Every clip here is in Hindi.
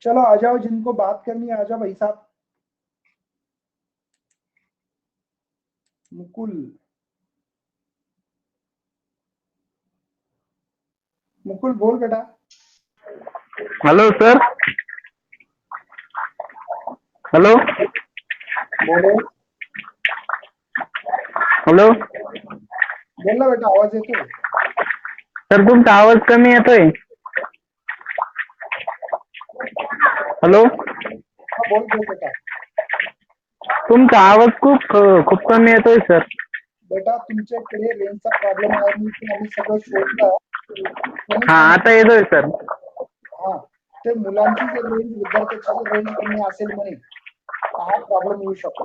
चलो आ जाओ, जिनको बात करनी है आ जाओ भाई साहब। मुकुल, मुकुल बोल बेटा। Hello sir. हेलो। बोलो। हॅलो बोल ना बेटा, आवाज येतोय? सर, तुमचा आवाज कमी येतोय. हॅलो. हाँ बोल बोल बेटा। तुमचा आवाज खूप खूप कमी येतोय सर. बेटा तुमच्याकडे रेंजचा प्रॉब्लेम आहे मी ते आम्ही सगळं शोधलं, कोणी हा, आता सांगितलं येतोय सर. हा ते मुलांची जर रेंज, विद्यार्थ्याची जर रेंज कमी असेल म्हणे तर हा प्रॉब्लेम येऊ शकतो.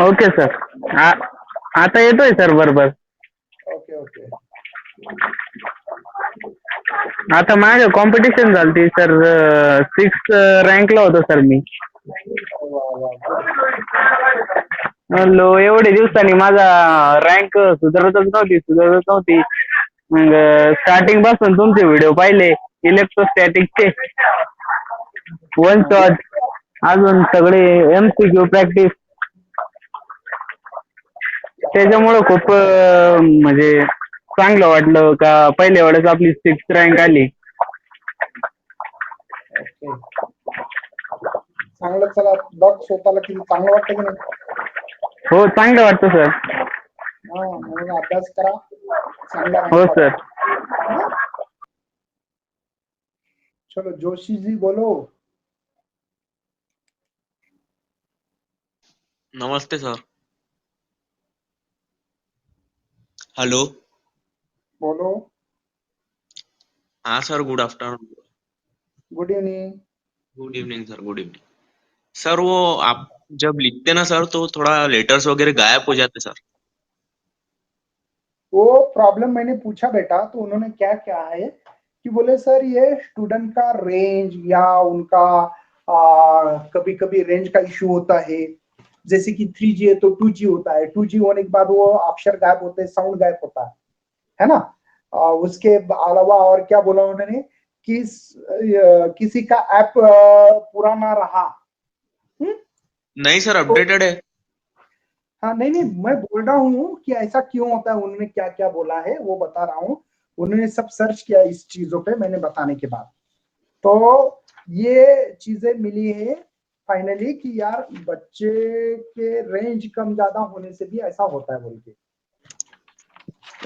Okay sir. आता येतोय सर बरोबर. Okay okay. आता माझं कॉम्पिटिशन झालती सर. 6 रँकला होतो सर मी. वा वा, गुड. म्हणलो एवढे दिवसांनी माझा रँक सुधारतच नव्हती. मग स्टार्टिंग पासून तुमचे व्हिडिओ पाहिले इलेक्ट्रोस्टॅटिकचे, वन हाँ शॉट, अजून सगळे MCQ प्रॅक्टिस. त्याच्यामुळं खूप म्हणजे चांगलं वाटलं का पहिल्या वेळेस आपली 6 रँक आली. ओके, चांगलं. चला बघ स्वतःला किती चांगलं वाटतं की नाही. हो, चांगलं वाटतं सर. हा, म्हणून अभ्यास करा, चांगला रँक हो पाडा. सर. हाँ? चलो जोशी जी बोलो. नमस्ते सर. हेलो. बोलो। हाँ sir, good afternoon. Good evening. Good evening sir, good evening. Sir वो आप जब लिखते ना सर तो थोड़ा लेटर्स वगैरह गायब हो जाते सर. वो प्रॉब्लम मैंने पूछा बेटा, तो उन्होंने क्या क्या है कि बोले सर ये स्टूडेंट का रेंज या उनका कभी कभी रेंज का इश्यू होता है। जैसे कि 3G है तो 2G होता है, 2G होने के बाद वो अक्षर गायब होते हैं, साउंड गायब होता है ना। उसके अलावा और क्या बोला उन्होंने कि किसी का ऐप पूरा ना रहा। नहीं सर, तो अपडेटेड है. हाँ, नहीं नहीं, मैं बोल रहा हूँ कि ऐसा क्यों होता है, उन्होंने क्या क्या बोला है वो बता रहा हूँ। उन्होंने सब सर्च किया इस चीजों पे मैंने बताने के बाद, तो ये चीजें मिली है फाइनली कि यार बच्चे के रेंज कम ज्यादा होने से भी ऐसा होता है बोल के।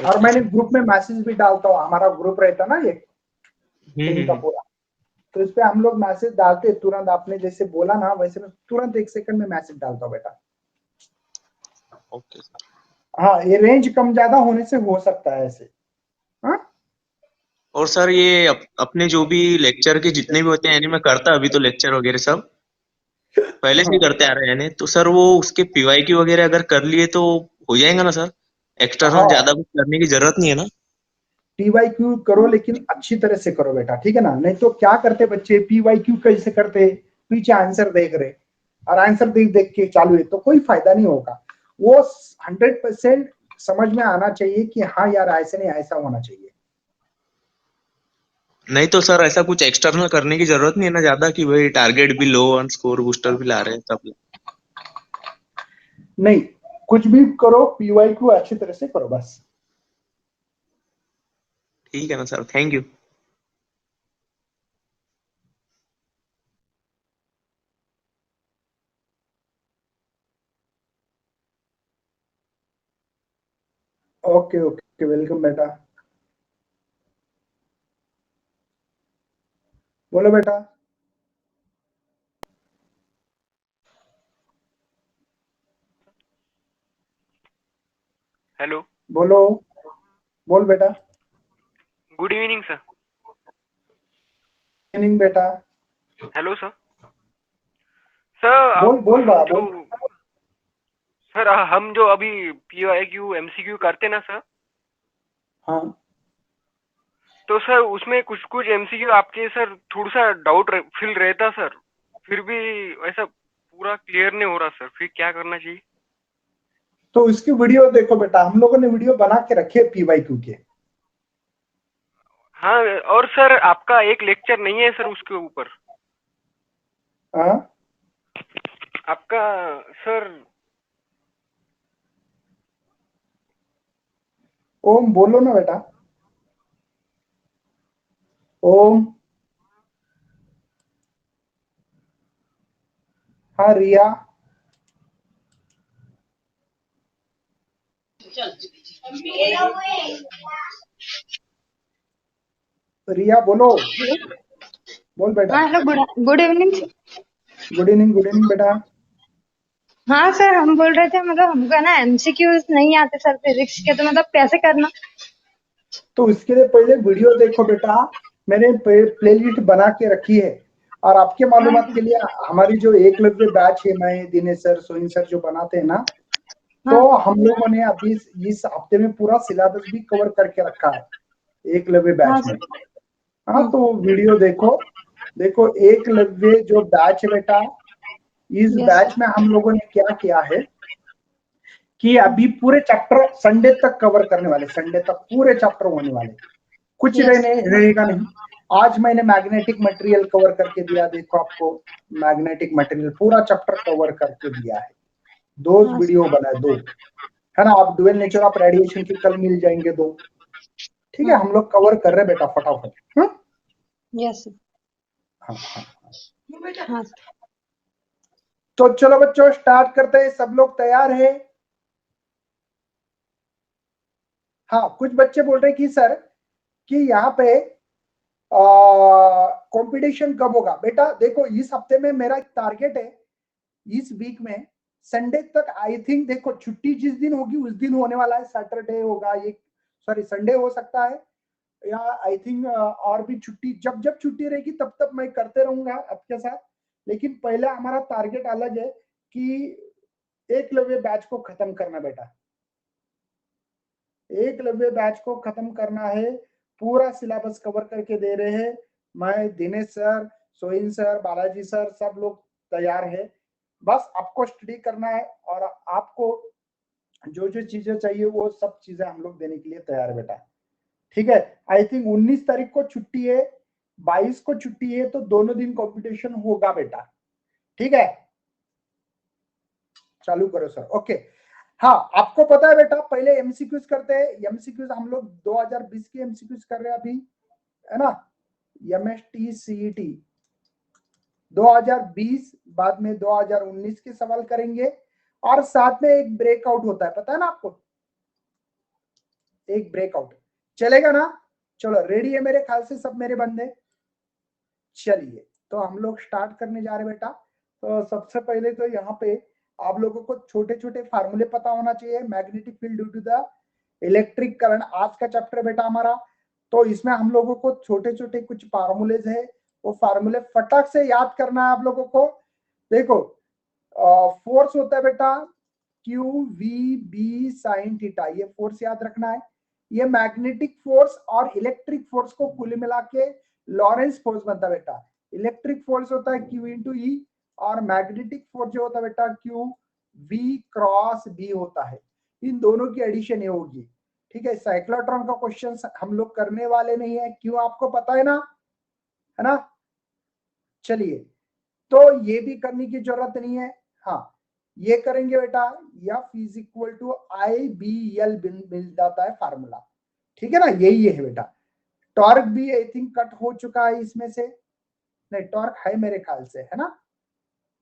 और ओके मैंने सर. ग्रुप में मैसेज भी डालता हूँ, हमारा ग्रुप रहता ना ये टीम का हम्म. पूरा, तो इस पे हम लोग मैसेज डालते तुरंत। आपने जैसे बोला ना वैसे मैं तुरंत 1 सेकंड में मैसेज डालता हूँ बेटा। Okay sir. हाँ, ये रेंज कम ज्यादा होने से हो सकता है ऐसे। हाँ और सर ये अपने जो भी लेक्चर के जितने भी होते हैं यानी मैं करता अभी तो लेक्चर वगैरह सब पहले से ही हाँ करते आ रहे हैं यानी, तो सर वो उसके PYQ वगैरह अगर कर लिए तो हो जाएगा ना सर. एक्स्टर्नल हाँ, ज्यादा कुछ करने की जरूरत नहीं है ना. PYQ करो लेकिन अच्छी तरह से करो बेटा, ठीक है ना। नहीं तो क्या करते बच्चे, PYQ कैसे करते, पीछे आंसर देख रहे और आंसर देख देख के चालू है, तो कोई फायदा नहीं होगा। वो 100% समझ में आना चाहिए कि हाँ यार ऐसे नहीं ऐसा होना चाहिए। नहीं तो सर ऐसा कुछ एक्सटर्नल करने की जरूरत नहीं है ना ज्यादा कि भाई टारगेट भी लो और स्कोर बूस्टर भी ला रहे हैं सब. नहीं, कुछ भी करो PYQ अच्छी तरह से करो बस। ठीक है ना sir, thank you. Okay okay, welcome बेटा। बोलो बेटा। हेलो. बोलो, बोल बेटा। Good evening sir. इवनिंग बेटा। Hello sir. सर बोल आप बोल बा बोल। हम जो अभी PYQ MCQ करते ना सर, हाँ तो सर उसमें कुछ कुछ MCQ आपके सर थोड़ा सा डाउट फील रहता सर, फिर भी ऐसा पूरा क्लियर नहीं हो रहा सर, फिर क्या करना चाहिए? तो इसकी वीडियो देखो बेटा, हम लोगों ने वीडियो बना के रखे है PYQ के। हाँ, और सर आपका एक लेक्चर नहीं है सर उसके ऊपर? हाँ आपका सर ओम बोलो ना बेटा। ओम। हाँ रिया। रिया बोलो। बोल बेटा। हाँ hello, good evening. Good evening बेटा। हाँ सर, हम बोल रहे थे मतलब हमको है ना एमसीक्यूज नहीं आते सर फिजिक्स के, तो मतलब कैसे करना। तो इसके लिए पहले वीडियो देखो बेटा, मैंने प्लेलिस्ट बना के रखी है। और आपके मालूमात के लिए, हमारी जो एकलव्य बैच है, मैं दिनेश सर सोइन सर जो बनाते हैं ना, तो हाँ हम लोगों ने अभी इस हफ्ते में पूरा सिलेबस भी कवर करके रखा है एकलव्य हाँ बैच में। सर। हाँ तो वीडियो देखो। देखो एकलव्य जो बैच है बेटा, इस यस बैच सर। में हम लोगों ने क्या किया है कि अभी पूरे चैप्टर संडे तक कवर करने वाले, संडे तक पूरे चैप्टर होने वाले, कुछ यस रहेगा नहीं। आज मैंने मैग्नेटिक मटेरियल कवर करके दिया, देखो आपको मैग्नेटिक मटेरियल पूरा चैप्टर कवर करके दिया है। दो हाँ वीडियो बनाए, दो, है ना। आप डुअल नेचर ऑफ रेडिएशन की कल मिल जाएंगे दो। ठीक है, हम लोग कवर कर रहे बेटा फटाफट। Yes sir. हाँ हाँ। हाँ तो चलो बच्चों स्टार्ट करते हैं, सब लोग तैयार है? हाँ कुछ बच्चे बोल रहे कि सर कि यहाँ पे कंपटीशन कब होगा। बेटा देखो इस हफ्ते में मेरा एक टारगेट है, इस वीक में संडे तक आई थिंक, देखो छुट्टी जिस दिन होगी उस दिन होने वाला है, सैटरडे होगा ये, सॉरी संडे हो सकता है, या आई थिंक और भी छुट्टी, जब जब छुट्टी रहेगी तब तब मैं करते रहूंगा आपके साथ। लेकिन पहले हमारा टारगेट अलग है कि एकलव्य बैच को खत्म करना बेटा, एकलव्य बैच को खत्म करना है। पूरा सिलेबस कवर करके दे रहे हैं, मैं Dinesh sir Soin sir Balaji sir सब लोग तैयार है। बस आपको स्टडी करना है और आपको जो जो चीजें चाहिए वो सब चीजें हम लोग देने के लिए तैयार है बेटा। ठीक है, आई थिंक 19 तारीख को छुट्टी है, 22 को छुट्टी है, तो दोनों दिन कंपटीशन होगा बेटा। ठीक है, चालू करो सर। ओके, हाँ आपको पता है बेटा, पहले एमसीक्यूज करते हैं। एमसीक्यूज हम लोग 2020 के एमसीक्यूज कर रहे हैं अभी, है ना। एमएसटी सीईटी 2020, बाद में 2019 के सवाल करेंगे, और साथ में एक ब्रेकआउट होता है, पता है ना आपको, एक ब्रेकआउट चलेगा ना। चलो रेडी है मेरे ख्याल से सब मेरे बंदे। चलिए तो हम लोग स्टार्ट करने जा रहे बेटा। तो सबसे पहले तो यहाँ पे आप लोगों को छोटे छोटे फार्मूले पता होना चाहिए। Magnetic field due to the electric current आज का चैप्टर बेटा हमारा, तो इसमें हम लोगों को छोटे छोटे कुछ फार्मूलेज है, वो फार्मूले फटाक से याद करना है आप लोगों को। देखो फोर्स होता है बेटा Q V B sine theta, ये फोर्स याद रखना है। ये मैग्नेटिक फोर्स और इलेक्ट्रिक फोर्स को कुल मिला के लॉरेंस फोर्स बनता है बेटा। इलेक्ट्रिक फोर्स होता है क्यू इंटू ई, और मैग्नेटिक फोर्स जो होता है बेटा क्यू वी क्रॉस बी होता है। इन दोनों की एडिशन ये होगी। ठीक है, साइक्लोट्रॉन का क्वेश्चन हम लोग करने वाले नहीं है, क्यों आपको पता है ना। चलिए, तो ये भी करने की जरूरत नहीं है। हाँ ये करेंगे बेटा, F is equal to I B L मिल जाता है फार्मूला। ठीक है ना, यही है बेटा। टॉर्क भी आई थिंक कट हो चुका है इसमें से, नहीं टॉर्क है मेरे ख्याल से, है ना,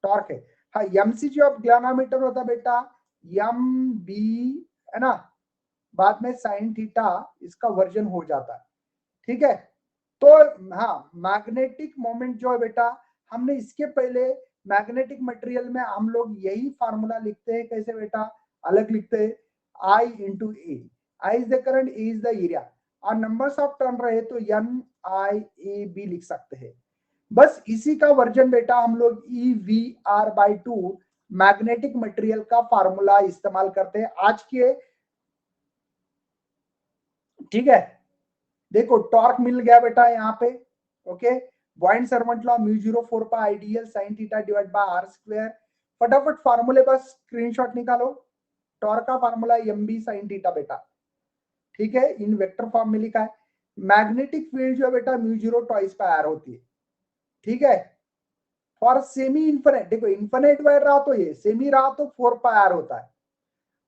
टॉर्क है। हाँ एमसीजी ऑफ ग्लैनोमीटर होता बेटा एम बी, है ना, बाद में साइन थीटा इसका वर्जन हो जाता है। ठीक है, तो हाँ मैग्नेटिक मोमेंट जो है बेटा, हमने इसके पहले मैग्नेटिक मटेरियल में हम लोग यही फार्मूला लिखते हैं, कैसे बेटा, अलग लिखते हैं, I into A, I is the current, A is the area, और नंबर्स ऑफ टर्न रहे तो एन आई ए बी लिख सकते हैं। बस इसी का वर्जन बेटा हम लोग E V R by two magnetic material का फार्मूला इस्तेमाल करते हैं आज के। ठीक है, देखो टॉर्क मिल गया बेटा यहाँ पे। Okay, Biot Savart law mu 0 4 pi आइडियल sine theta divide by R square. फटाफट फार्मूले बस स्क्रीनशॉट निकालो। टॉर्क का formula M B sine theta बेटा। ठीक है, इन वेक्टर फॉर्म में लिखा है। मैग्नेटिक फील्ड जो है बेटा म्यू 0 ट्वाइस पाई आर होती है। ठीक है, फॉर सेमी इन्फिनिट, देखो इन्फिनिट वायर रहा तो ये, सेमी रहा तो 4 पाई आर होता है।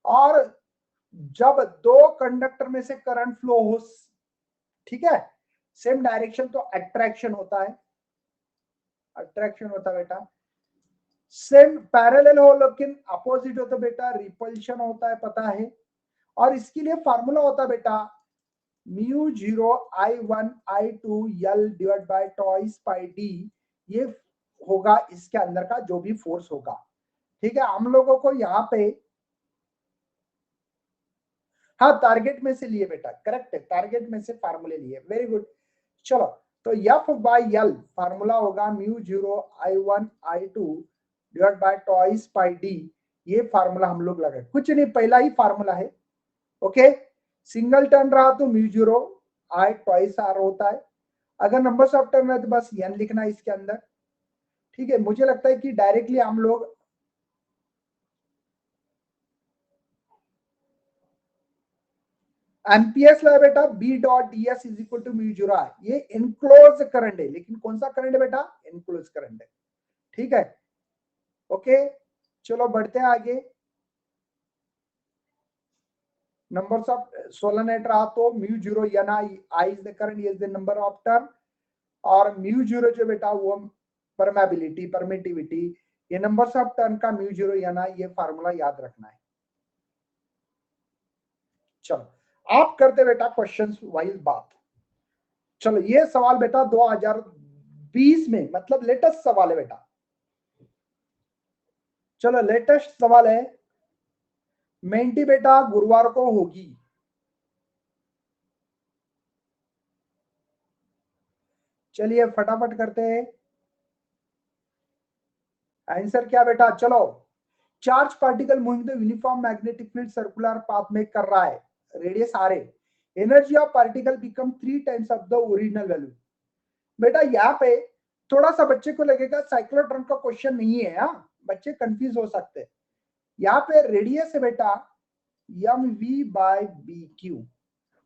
और जब दो कंडक्टर में से करंट फ्लो हो, ठीक है, सेम डायरेक्शन, तो अट्रैक्शन होता है, अट्रैक्शन होता है बेटा। सेम पैरेलल हो लेकिन अपोजिट हो तो बेटा रिपल्शन होता है, पता है। और इसके लिए फार्मूला होता है बेटा mu 0 I1 I2 L divide by twice pi D, ये होगा इसके अंदर का जो भी फोर्स होगा, ठीक है। हम लोगों को यहाँ पे, हाँ टारगेट में से लिए बेटा, करेक्ट है, टारगेट में से फार्मूले लिए, वेरी गुड। चलो, तो एफ बाई एल फार्मूला होगा mu 0 I1 I2 divide by twice pi D, ये फार्मूला हम लोग लगाए, कुछ नहीं, पहला ही फार्मूला है, ओके। सिंगल टर्न रहा तो म्यू 0 I ट्वाइस आर होता है, अगर नंबर्स ऑफ टर्न है तो बस एन लिखना है इसके अंदर, ठीक है। मुझे लगता है कि डायरेक्टली हम लोग एम्पियर्स ला बेटा, B dot D S is equal to mu 0 है, ये इनक्लोज करंट है, लेकिन कौन सा करंट है बेटा, इनक्लोज करंट है, ठीक है, ओके। चलो बढ़ते हैं आगे। नंबर्स ऑफ सोलेनोइड रहा तो mu 0 N I is the current, is the number of turn, और म्यू 0 जो बेटा वो परमेबिलिटी, परमिटिविटी, ये नंबर्स ऑफ टर्न का म्यू 0 एन आई, ये फार्मूला याद रखना है। चलो आप करते बेटा क्वेश्चंस वाइज बात। चलो ये सवाल बेटा 2020 में, मतलब लेटेस्ट सवाल है बेटा। चलो लेटेस्ट सवाल है, मेंटी बेटा गुरुवार को होगी, चलिए फटाफट करते हैं। आंसर क्या बेटा, चलो, charge particle moving the uniform magnetic field circular path में कर रहा है, रेडियस आर है, energy of particle become 3 times of the original value. बेटा यहाँ पे थोड़ा सा बच्चे को लगेगा साइक्लोट्रॉन का क्वेश्चन नहीं है, हाँ बच्चे कंफ्यूज हो सकते हैं। यहाँ पे रेडियस है बेटा M V by B Q,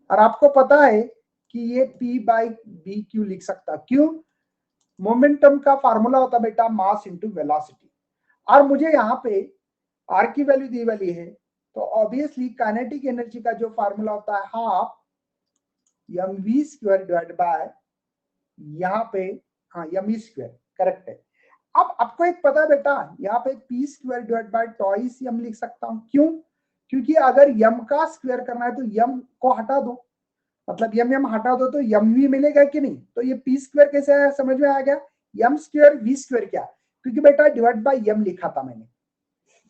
और आपको पता है कि ये पी बाई बी क्यू लिख सकता, क्यों, मोमेंटम का फार्मूला होता बेटा मास इंटू वेलोसिटी, और मुझे यहाँ पे आर की वैल्यू दी वाली है, तो ऑब्वियसली काइनेटिक एनर्जी का जो फार्मूला होता है half M V square divide by, यहाँ पे हाँ एम ई स्क्वायर, करेक्ट है। अब आपको एक पता है बेटा, यहाँ पे P square divide by twice M लिख सकता हूँ, क्यों, क्योंकि अगर यम का स्क्वायर करना है तो यम को हटा दो, मतलब यम यम हटा दो तो यम वी मिलेगा कि नहीं, तो ये पी स्क्वायर कैसे आया, समझ में आ गया, यम स्क्वायर वी स्क्वायर क्या, क्योंकि बेटा डिवाइड बाय यम लिखा था मैंने,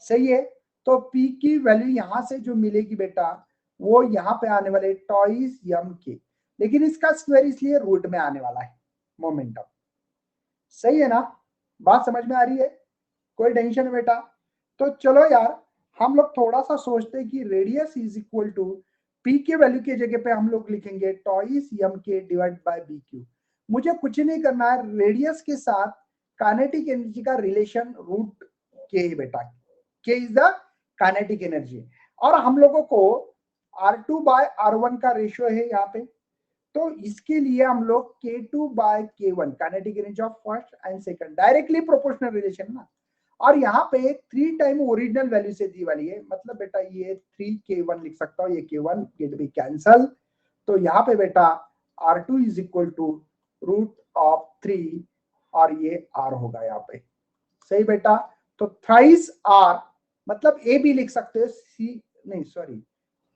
सही है। तो पी की वैल्यू यहां से जो मिलेगी बेटा वो यहाँ पे आने वाले टॉइस यम के, लेकिन इसका स्क्वायर इसलिए रूट में आने वाला है मोमेंटम, सही है ना, बात समझ में आ रही है, कोई टेंशन है बेटा। तो चलो यार हम लोग थोड़ा सा सोचते हैं कि radius is equal to P के वैल्यू की जगह पे हम लोग लिखेंगे twice M K divide by B Q. मुझे कुछ नहीं करना है, रेडियस के साथ काइनेटिक एनर्जी का रिलेशन रूट के है बेटा, के इज द काइनेटिक एनर्जी, और हम लोगों को R2 बाय R1 का रेशियो है यहाँ पे, तो इसके लिए हम लोग K2 by K1 kinetic energy of first and second, directly proportional relation ना, और यहाँ पे 3 टाइम ओरिजिनल वैल्यू से दी वाली है, मतलब बेटा ये 3K1 लिख सकता हूँ, ये K1 गेट भी कैंसल, तो यहाँ पे बेटा R2 is equal to root of 3, और ये R होगा यहाँ पे, सही बेटा। तो थ्राइस R मतलब ए भी लिख सकते हो, सी नहीं सॉरी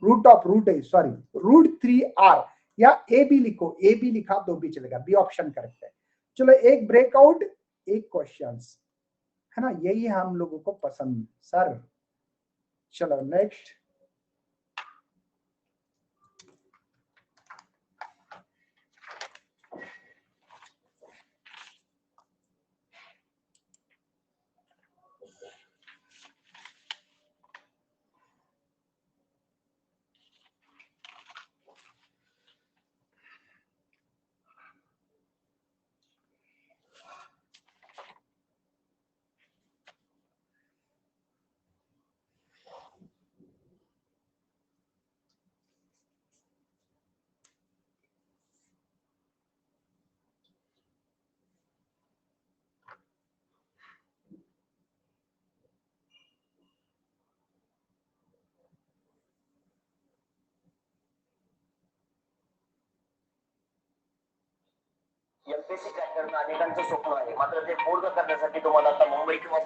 रूट ऑफ रूट है, सॉरी रूट 3R, या ए भी लिखो, ए भी लिखा तो भी चलेगा, बी ऑप्शन करेक्ट है। चलो एक ब्रेकआउट एक क्वेश्चंस है ना, यही हम लोगों को पसंद सर। चलो नेक्स्ट, एमपीएससी क्रॅक करणं अनेकांचं स्वप्न आहे, मात्र ते पूर्ण करण्यासाठी तुम्हाला आता मुंबई किंवा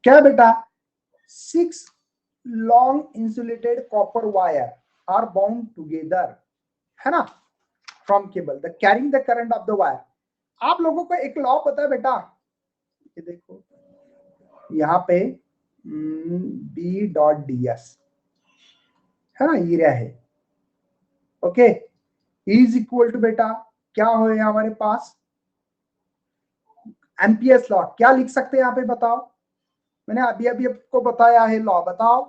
क्या बेटा, 6 long insulated copper wire are bound together, है ना, from cable, the carrying the current of the wire. आप लोगों को एक लॉ पता है बेटा, ये देखो यहाँ पे B डॉट डी एस है ना, ये है, ओके, इज इक्वल टू बेटा क्या हो हमारे पास, एम्पियर्स लॉ। क्या लिख सकते हैं यहाँ पे बताओ, मैंने अभी अभी आपको बताया है लॉ, बताओ,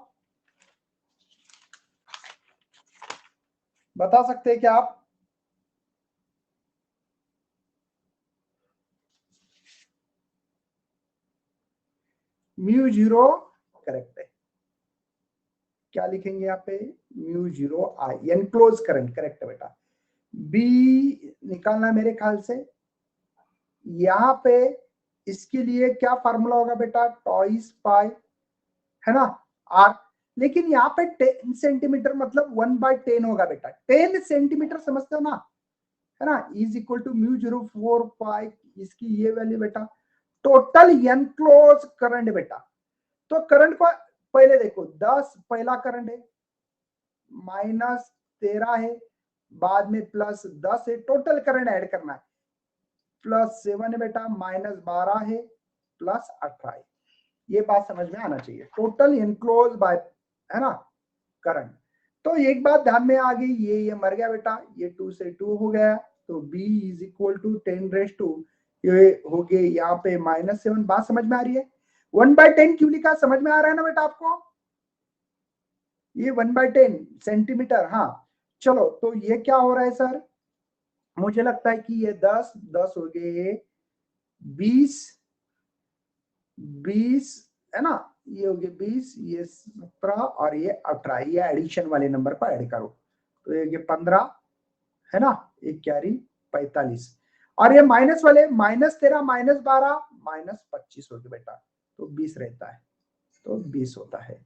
बता सकते हैं क्या आप? म्यू जीरो करेक्ट है, क्या लिखेंगे यहाँ पे, म्यू जीरो आई, एनक्लोज करंट करेक्ट है बेटा। बी निकालना मेरे ख्याल से, यहाँ पे इसके लिए क्या फार्मूला होगा बेटा, टॉइस पाई, है ना, आर, लेकिन यहाँ पे 10 सेंटीमीटर मतलब 1/10 होगा बेटा, 10 सेंटीमीटर समझते हो ना, है ना, इज इक्वल टू म्यू 0.4 पाई, इसकी ये वैल्यू बेटा, टोटल एनक्लोज करंट बेटा। तो करंट को पहले देखो, 10 पहला करंट है, -13 है, बाद में +10 है, टोटल करंट ऐड करना है, +7 है बेटा, -12 है, +18 है, ये बात समझ में आना चाहिए, टोटल एनक्लोज बाय, है ना, करंट। तो एक बात ध्यान में आ गई, ये मर गया बेटा, ये 2 से 2 हो गया, तो B इज इक्वल टू 10⁻², ये हो गए यहाँ पे -7, बात समझ में आ रही है। 1/10 क्यों लिखा, समझ में आ रहा है ना बेटा आपको, ये 1/10 सेंटीमीटर, हाँ चलो, तो ये क्या हो रहा है सर, मुझे लगता है कि ये 10 हो गए, 20 है ना, ये हो गए 20, ये 17 और ये 18, ये एडिशन वाले नंबर पर ऐड करो, तो ये 15 है ना, एक कैरी 45, और ये माइनस वाले -13 -12 -25 हो गए बेटा, तो 20 रहता है, तो 20 होता है,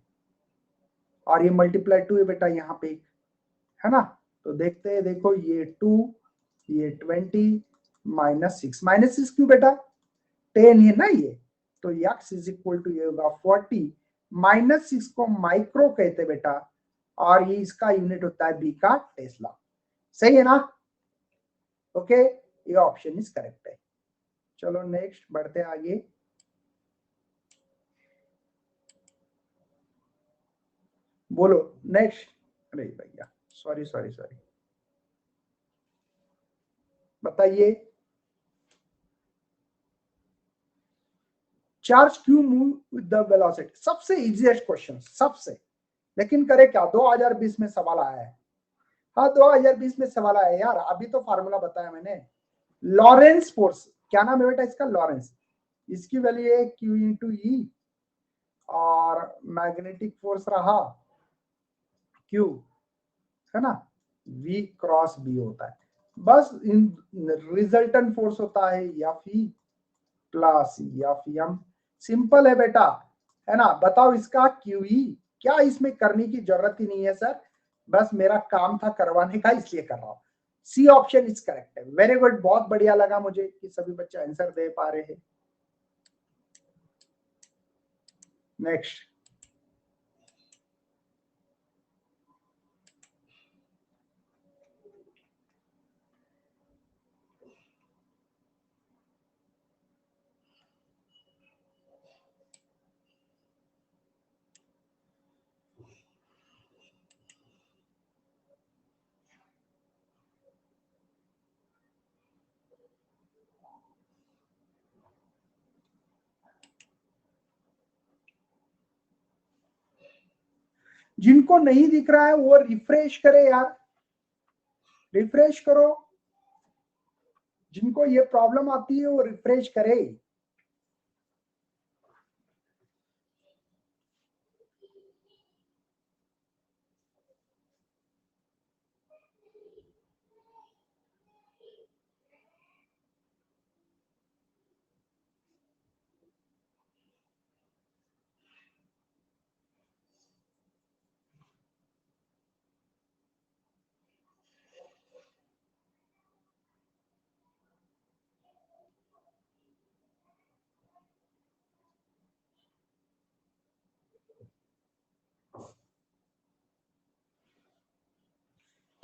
और ये मल्टीप्लाई 2 है बेटा यहाँ पे, है ना, तो देखते हैं, देखो ये 2, ये 20 -6 क्यों बेटा, 10 है ना ये, तो x इज इक्वल टू ये होगा 40, -6 को माइक्रो कहते बेटा, और ये इसका यूनिट होता है बी का टेस्ला, सही है ना, ओके, ये ऑप्शन इज करेक्ट है। चलो नेक्स्ट बढ़ते आगे, बोलो नेक्स्ट, अरे भैया सॉरी, बताइए, चार्ज क्यों मूव विद द वेलोसिटी, सबसे इजीएस्ट क्वेश्चन, सबसे, लेकिन करे क्या, 2020 में सवाल आया है, हाँ 2020 में सवाल आया है यार, अभी तो फार्मूला बताया मैंने, लॉरेंस फोर्स, क्या नाम है बेटा इसका, लॉरेंस, इसकी वैल्यू है Q इंटू ई, और मैग्नेटिक फोर्स रहा Q, है ना, V क्रॉस B होता है, बस इन रिजल्टेंट फोर्स होता है F E plus F M, simple है बेटा, है ना, बताओ इसका QE, क्या इसमें करने की जरूरत ही नहीं है सर, बस मेरा काम था करवाने का, इसलिए कर रहा हूं, सी ऑप्शन इज करेक्ट है, वेरी गुड, बहुत बढ़िया लगा मुझे कि सभी बच्चे आंसर दे पा रहे हैं। नेक्स्ट, जिनको नहीं दिख रहा है वो रिफ्रेश करे यार, रिफ्रेश करो, जिनको ये प्रॉब्लम आती है वो रिफ्रेश करे।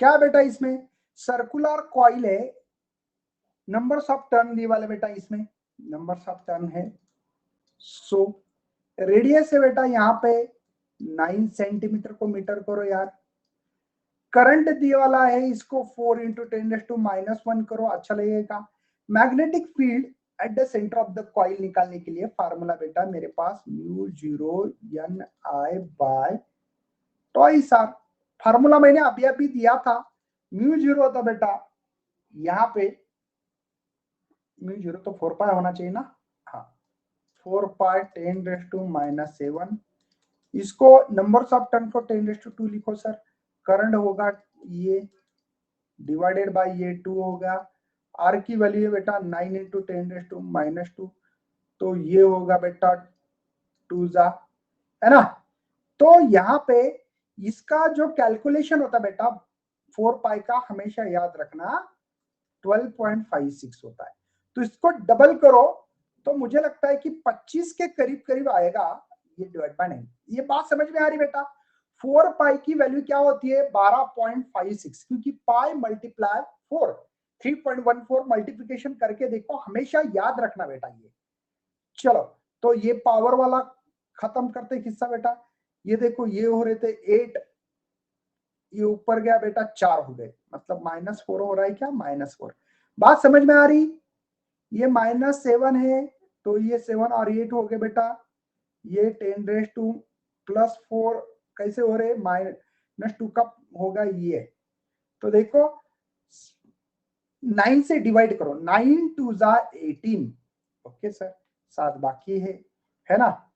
क्या बेटा इसमें सर्कुलर कॉइल है, नंबर्स ऑफ टर्न दिए वाले बेटा, इसमें नंबर्स ऑफ टर्न है। सो रेडियस है बेटा यहाँ पे 9 सेंटीमीटर को मीटर करो यार। करंट दिए वाला है, इसको 4 × 10⁻⁻1 करो, अच्छा लगेगा। Magnetic field at the centre of the coil निकालने के लिए फार्मूला बेटा मेरे पास μ0 फार्मूला मैंने अभी दिया था। μ0 होता बेटा यहाँ पे μ0 तो 4 पाई होना चाहिए ना, हाँ 4 पाई 10⁻⁻7। इसको नंबर्स ऑफ टर्न को 10⁻² लिखो सर। करंट होगा ये डिवाइडेड बाय ये 2 होगा। आर की वैल्यू है बेटा 9 × 10⁻², तो ये होगा बेटा 2 जा, है ना। तो यहाँ पे इसका जो कैलकुलेशन होता है बेटा 4 पाई का, हमेशा याद रखना 12.56 होता है। तो इसको डबल करो तो मुझे लगता है कि 25 के करीब करीब आएगा, ये डिवाइड बाय 9। ये बात समझ में आ रही बेटा। 4 पाई की वैल्यू क्या होती है 12.56, क्योंकि पाई मल्टीप्लाई 4, 3.14 मल्टीप्लिकेशन करके देखो, हमेशा याद रखना बेटा ये। चलो तो ये पावर वाला खत्म करते हिस्सा बेटा। ये देखो ये हो रहे थे 8, ये ऊपर गया बेटा 4 हो गए, मतलब -4 हो रहा है क्या, -4। बात समझ में आ रही। ये -7 है तो ये 7 और 8 हो गए बेटा। ये 10⁻² कैसे हो रहे, -2 का होगा ये। तो देखो 9 से डिवाइड करो, 9 × 2 = 18। ओके सर, 7 बाकी है ना।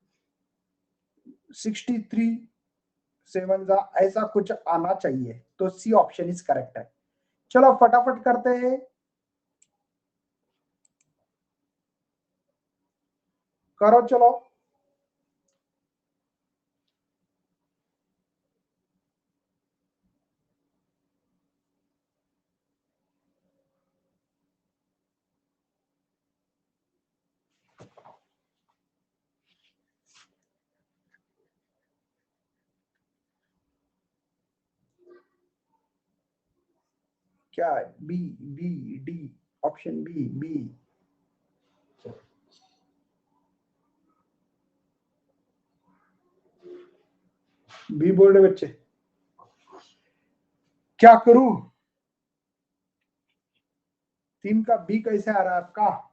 63 7 जा ऐसा कुछ आना चाहिए, तो सी ऑप्शन इज करेक्ट है। चलो फटाफट करते हैं। करो चलो। क्या है, B B D, option B. B बोल रहे बच्चे, क्या करूं। 3 का बी कैसे आ रहा है आपका,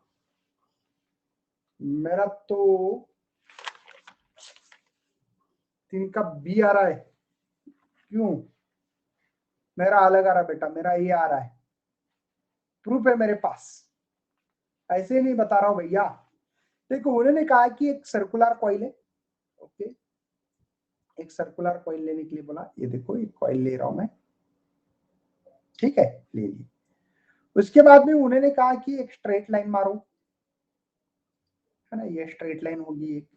मेरा तो 3 का बी आ रहा है, क्यों मेरा अलग आ रहा है बेटा, मेरा ये आ रहा है, प्रूफ है मेरे पास, ऐसे नहीं बता रहा हूं भैया। देखो उन्होंने कहा कि एक सर्कुलर कॉइल है, ओके, एक सर्कुलर कॉइल लेने के लिए बोला। ये देखो एक कॉइल ले रहा हूं मैं, ठीक है, ले ली। उसके बाद में उन्होंने कहा कि एक स्ट्रेट लाइन मारो, है ना, ये स्ट्रेट लाइन होगी एक,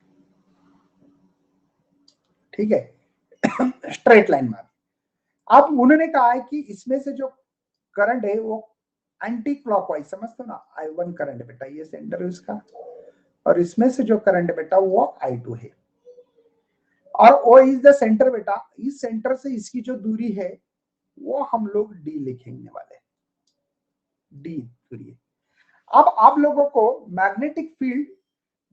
ठीक है स्ट्रेट लाइन मारो। अब उन्होंने कहा है कि इसमें से जो करंट है वो एंटी क्लॉकवाइज, समझते हो ना, I1 करंट बेटा, ये सेंटर है उसका, और इसमें से जो करंट बेटा वो I2 है, और O इज द सेंटर बेटा। इस सेंटर से इसकी जो दूरी है वो हम लोग D लिखेंगे वाले, D दूरी है। अब आप लोगों को magnetic field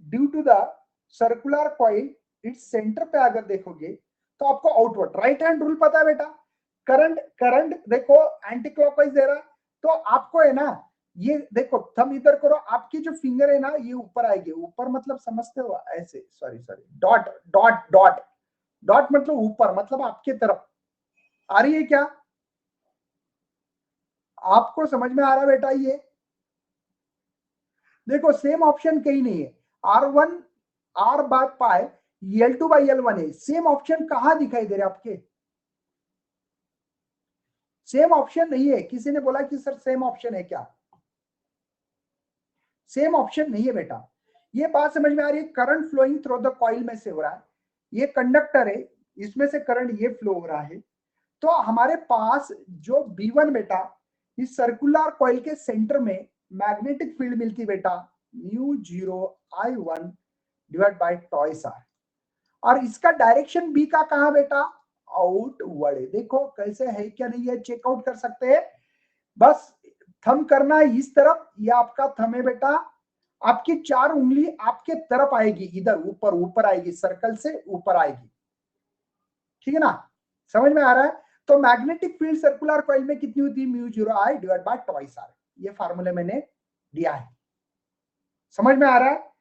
due to the circular coil its centre पे अगर देखोगे तो आपको आउटवर्ड राइट हैंड रूल पता है बेटा। करंट देखो एंटी क्लॉकवाइज दे रहा है, तो आपको है ना, ये देखो थंब इधर करो, आपकी जो फिंगर है ना ये ऊपर आएगी, ऊपर मतलब समझते हो ऐसे, sorry dot dot dot dot मतलब ऊपर, मतलब आपके तरफ आ रही है क्या, आपको समझ में आ रहा बेटा? ये देखो सेम ऑप्शन कहीं नहीं है। R1 R by pi L2 by L1 है। सेम ऑप्शन कहां दिखाई दे रहे आपके? सेम ऑप्शन नहीं है। किसी ने बोला कि सर सेम ऑप्शन है क्या? सेम ऑप्शन नहीं है बेटा। ये बात समझ में आ रही है? Current flowing through the coil में से हो रहा है, ये कंडक्टर है, इसमें से करंट ये फ्लो हो रहा है। तो हमारे पास जो B1 बेटा, इस सर्कुलर कॉइल के सेंटर में मैग्नेटिक फील्ड मिलती बेटा μ0I1 divide by toys are. और इसका डायरेक्शन B का कहां बेटा? आउटवर्ड है। देखो कैसे है क्या नहीं है, चेकआउट कर सकते हैं। बस थंब करना है इस तरफ, ये आपका थंब है बेटा। आपकी 4 उंगली आपके तरफ आएगी, इधर ऊपर ऊपर आएगी, सर्कल से ऊपर आएगी। ठीक है ना? समझ में आ रहा है? तो मैग्नेटिक फील्ड सर्कुलर कॉइल में कितनी होती है? μ0I divide by toys are. ये फार्मूले मैंने दिया है। समझ में आ रहा है?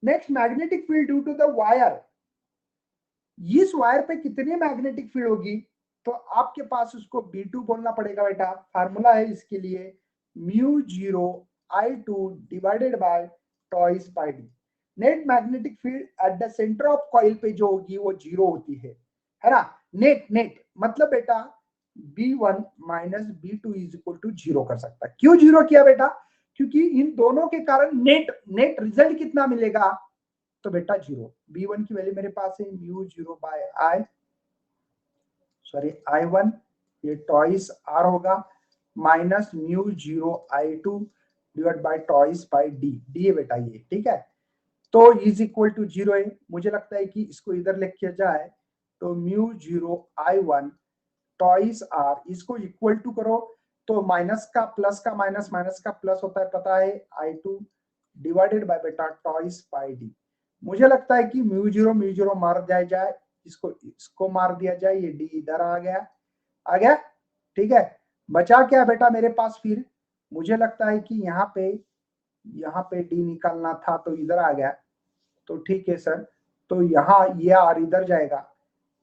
Next, magnetic field due to the wire. इस वायर पे कितनी मैग्नेटिक फील्ड होगी? तो आपके पास उसको B2 बोलना पड़ेगा बेटा। फार्मूला है इसके लिए μ0I2 divided by twice by D. Net magnetic field at the centre of coil पे जो होगी वो 0 होती है ना? नेट मतलब बेटा B1 minus B2 is equal to 0 कर सकता है। क्यों 0 किया बेटा? क्योंकि इन दोनों के कारण नेट रिजल्ट कितना मिलेगा? तो बेटा 0। B1 की वैल्यू मेरे पास है μ0 बाय I1, ये टॉइस R होगा, minus μ0I2 divide by twice by D है बेटा ये। ठीक है, तो इज इक्वल टू 0 है। मुझे लगता है कि इसको इधर लिख किया जाए तो μ0I1 टॉइस R, इसको इक्वल टू करो तो माइनस का प्लस का माइनस, माइनस का प्लस होता है पता है, I2 डिवाइडेड बाय बेटा टॉइस बाय डी। मुझे लगता है कि μ0 मार दिया जाए, इसको मार दिया जाए, ये डी इधर आ गया। ठीक है, बचा क्या बेटा मेरे पास? फिर मुझे लगता है कि यहाँ पे डी निकालना था तो इधर आ गया। तो ठीक है सर, तो यहाँ ये आर इधर जाएगा,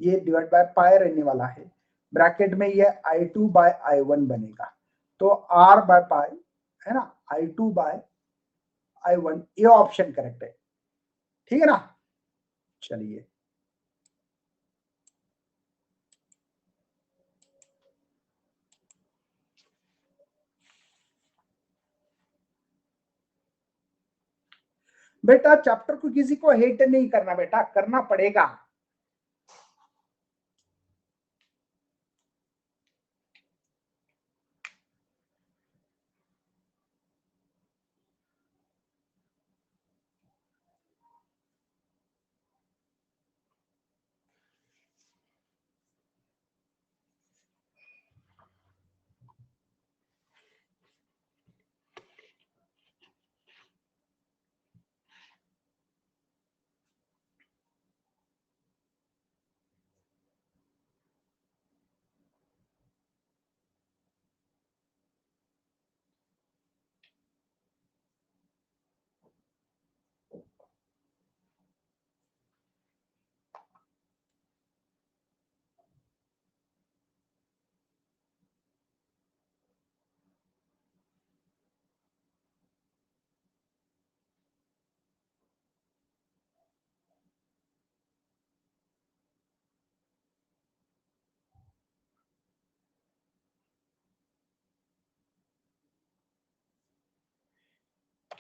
ये डिवाइड बाय पाई रहने वाला है, ब्रैकेट में ये I2 बाय I1 बनेगा। तो R बाय पाई है ना, I2 बाय I1, ये ऑप्शन करेक्ट है। ठीक है ना? चलिए, बेटा चैप्टर को किसी को हेट नहीं करना बेटा, करना पड़ेगा।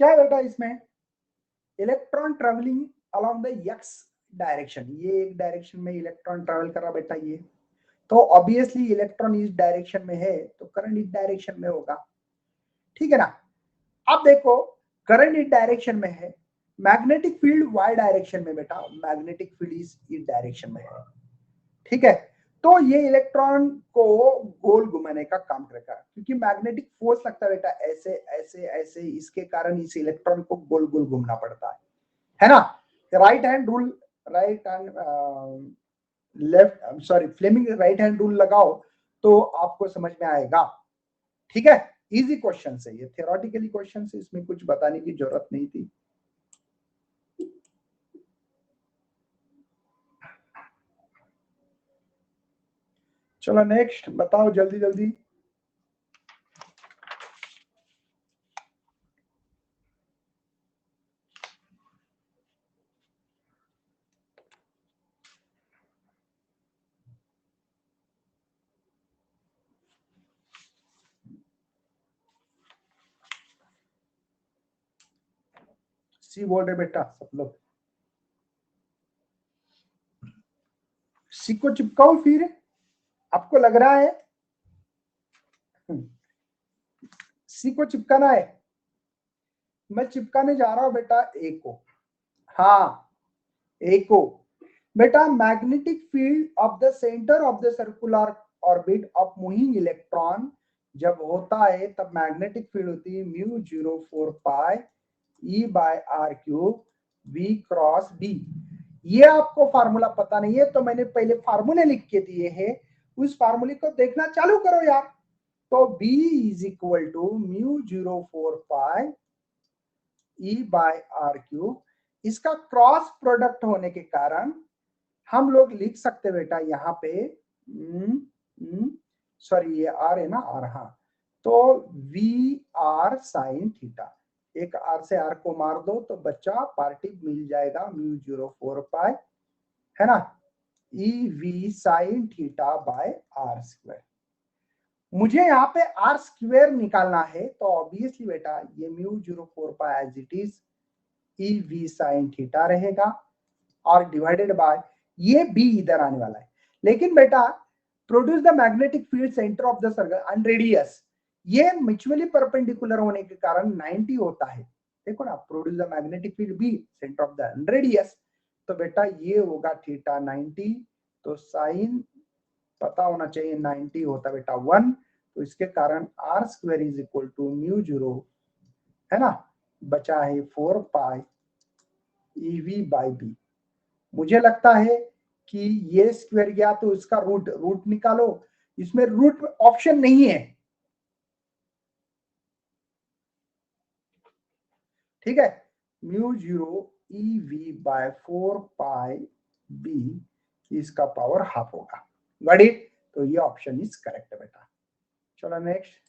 क्या है बेटा इसमें? Electron travelling along the x direction, ये एक डायरेक्शन में इलेक्ट्रॉन ट्रेवल कर रहा बेटा ये, तो ऑब्वियसली इलेक्ट्रॉन इस डायरेक्शन में है तो करंट इस डायरेक्शन में होगा। ठीक है ना? अब देखो करंट इस डायरेक्शन में है, मैग्नेटिक फील्ड वाई डायरेक्शन में बेटा, मैग्नेटिक फील्ड इस डायरेक्शन में है। ठीक है, तो ये इलेक्ट्रॉन को गोल घुमाने का काम करेगा, क्योंकि मैग्नेटिक फोर्स लगता है बेटा ऐसे ऐसे ऐसे, इसके कारण इस इलेक्ट्रॉन को गोल गोल घूमना पड़ता है ना? Right hand rule, right hand left sorry Fleming right hand rule लगाओ तो आपको समझ में आएगा। ठीक है, इजी क्वेश्चन है ये, थियोरेटिकली क्वेश्चन है, इसमें कुछ बताने की जरूरत नहीं थी। चलो नेक्स्ट बताओ जल्दी जल्दी। सी बोल रहे बेटा सब लोग। सी को चिपकाओ फिर, आपको लग रहा है सी को चिपकाना है। मैं चिपकाने जा रहा हूं बेटा ए को। हाँ ए को बेटा, magnetic field of the centre of the circular orbit of moving electron जब होता है तब मैग्नेटिक फील्ड होती है mu 04 pi E by R cube V cross D. ये आपको फार्मूला पता नहीं है तो मैंने पहले फार्मूले लिख के दिए हैं, उस फार्मूले को देखना चालू करो यार। तो B is equal to mu 04 pi E by R cube. इसका क्रॉस प्रोडक्ट होने के कारण हम लोग लिख सकते बेटा यहाँ पे सॉरी ये आर है ना, आर, हाँ, तो वी आर साइन थीटा। एक आर से आर को मार दो तो बच्चा पार्टी मिल जाएगा म्यू 04 पाई, है ना, E V sine theta by R square. मुझे यहाँ पे आर स्क्वायर निकालना है तो ऑब्वियसली बेटा ये mu 04 pi as it is E V sine theta रहेगा और डिवाइडेड बाय ये बी इधर आने वाला है। लेकिन बेटा produce the magnetic field centre of the circle and radius, ये म्यूचुअली परपेंडिकुलर होने के कारण 90 होता है। देखो ना, produce the magnetic field B centre of the radius, तो बेटा ये होगा थीटा 90, तो साइन पता होना चाहिए 90 होता बेटा 1, तो इसके कारण R square is equal to mu 0, है ना, बचा है 4 pi E V by B. मुझे लगता है कि ये स्क्वायर गया तो इसका रूट निकालो, इसमें रूट ऑप्शन नहीं है, ठीक है। म्यू 0 ई वी बाय 4 पाई बी, इसका पावर हाफ होगा, गॉट इट। तो ये ऑप्शन इज करेक्ट है बेटा। चलो next.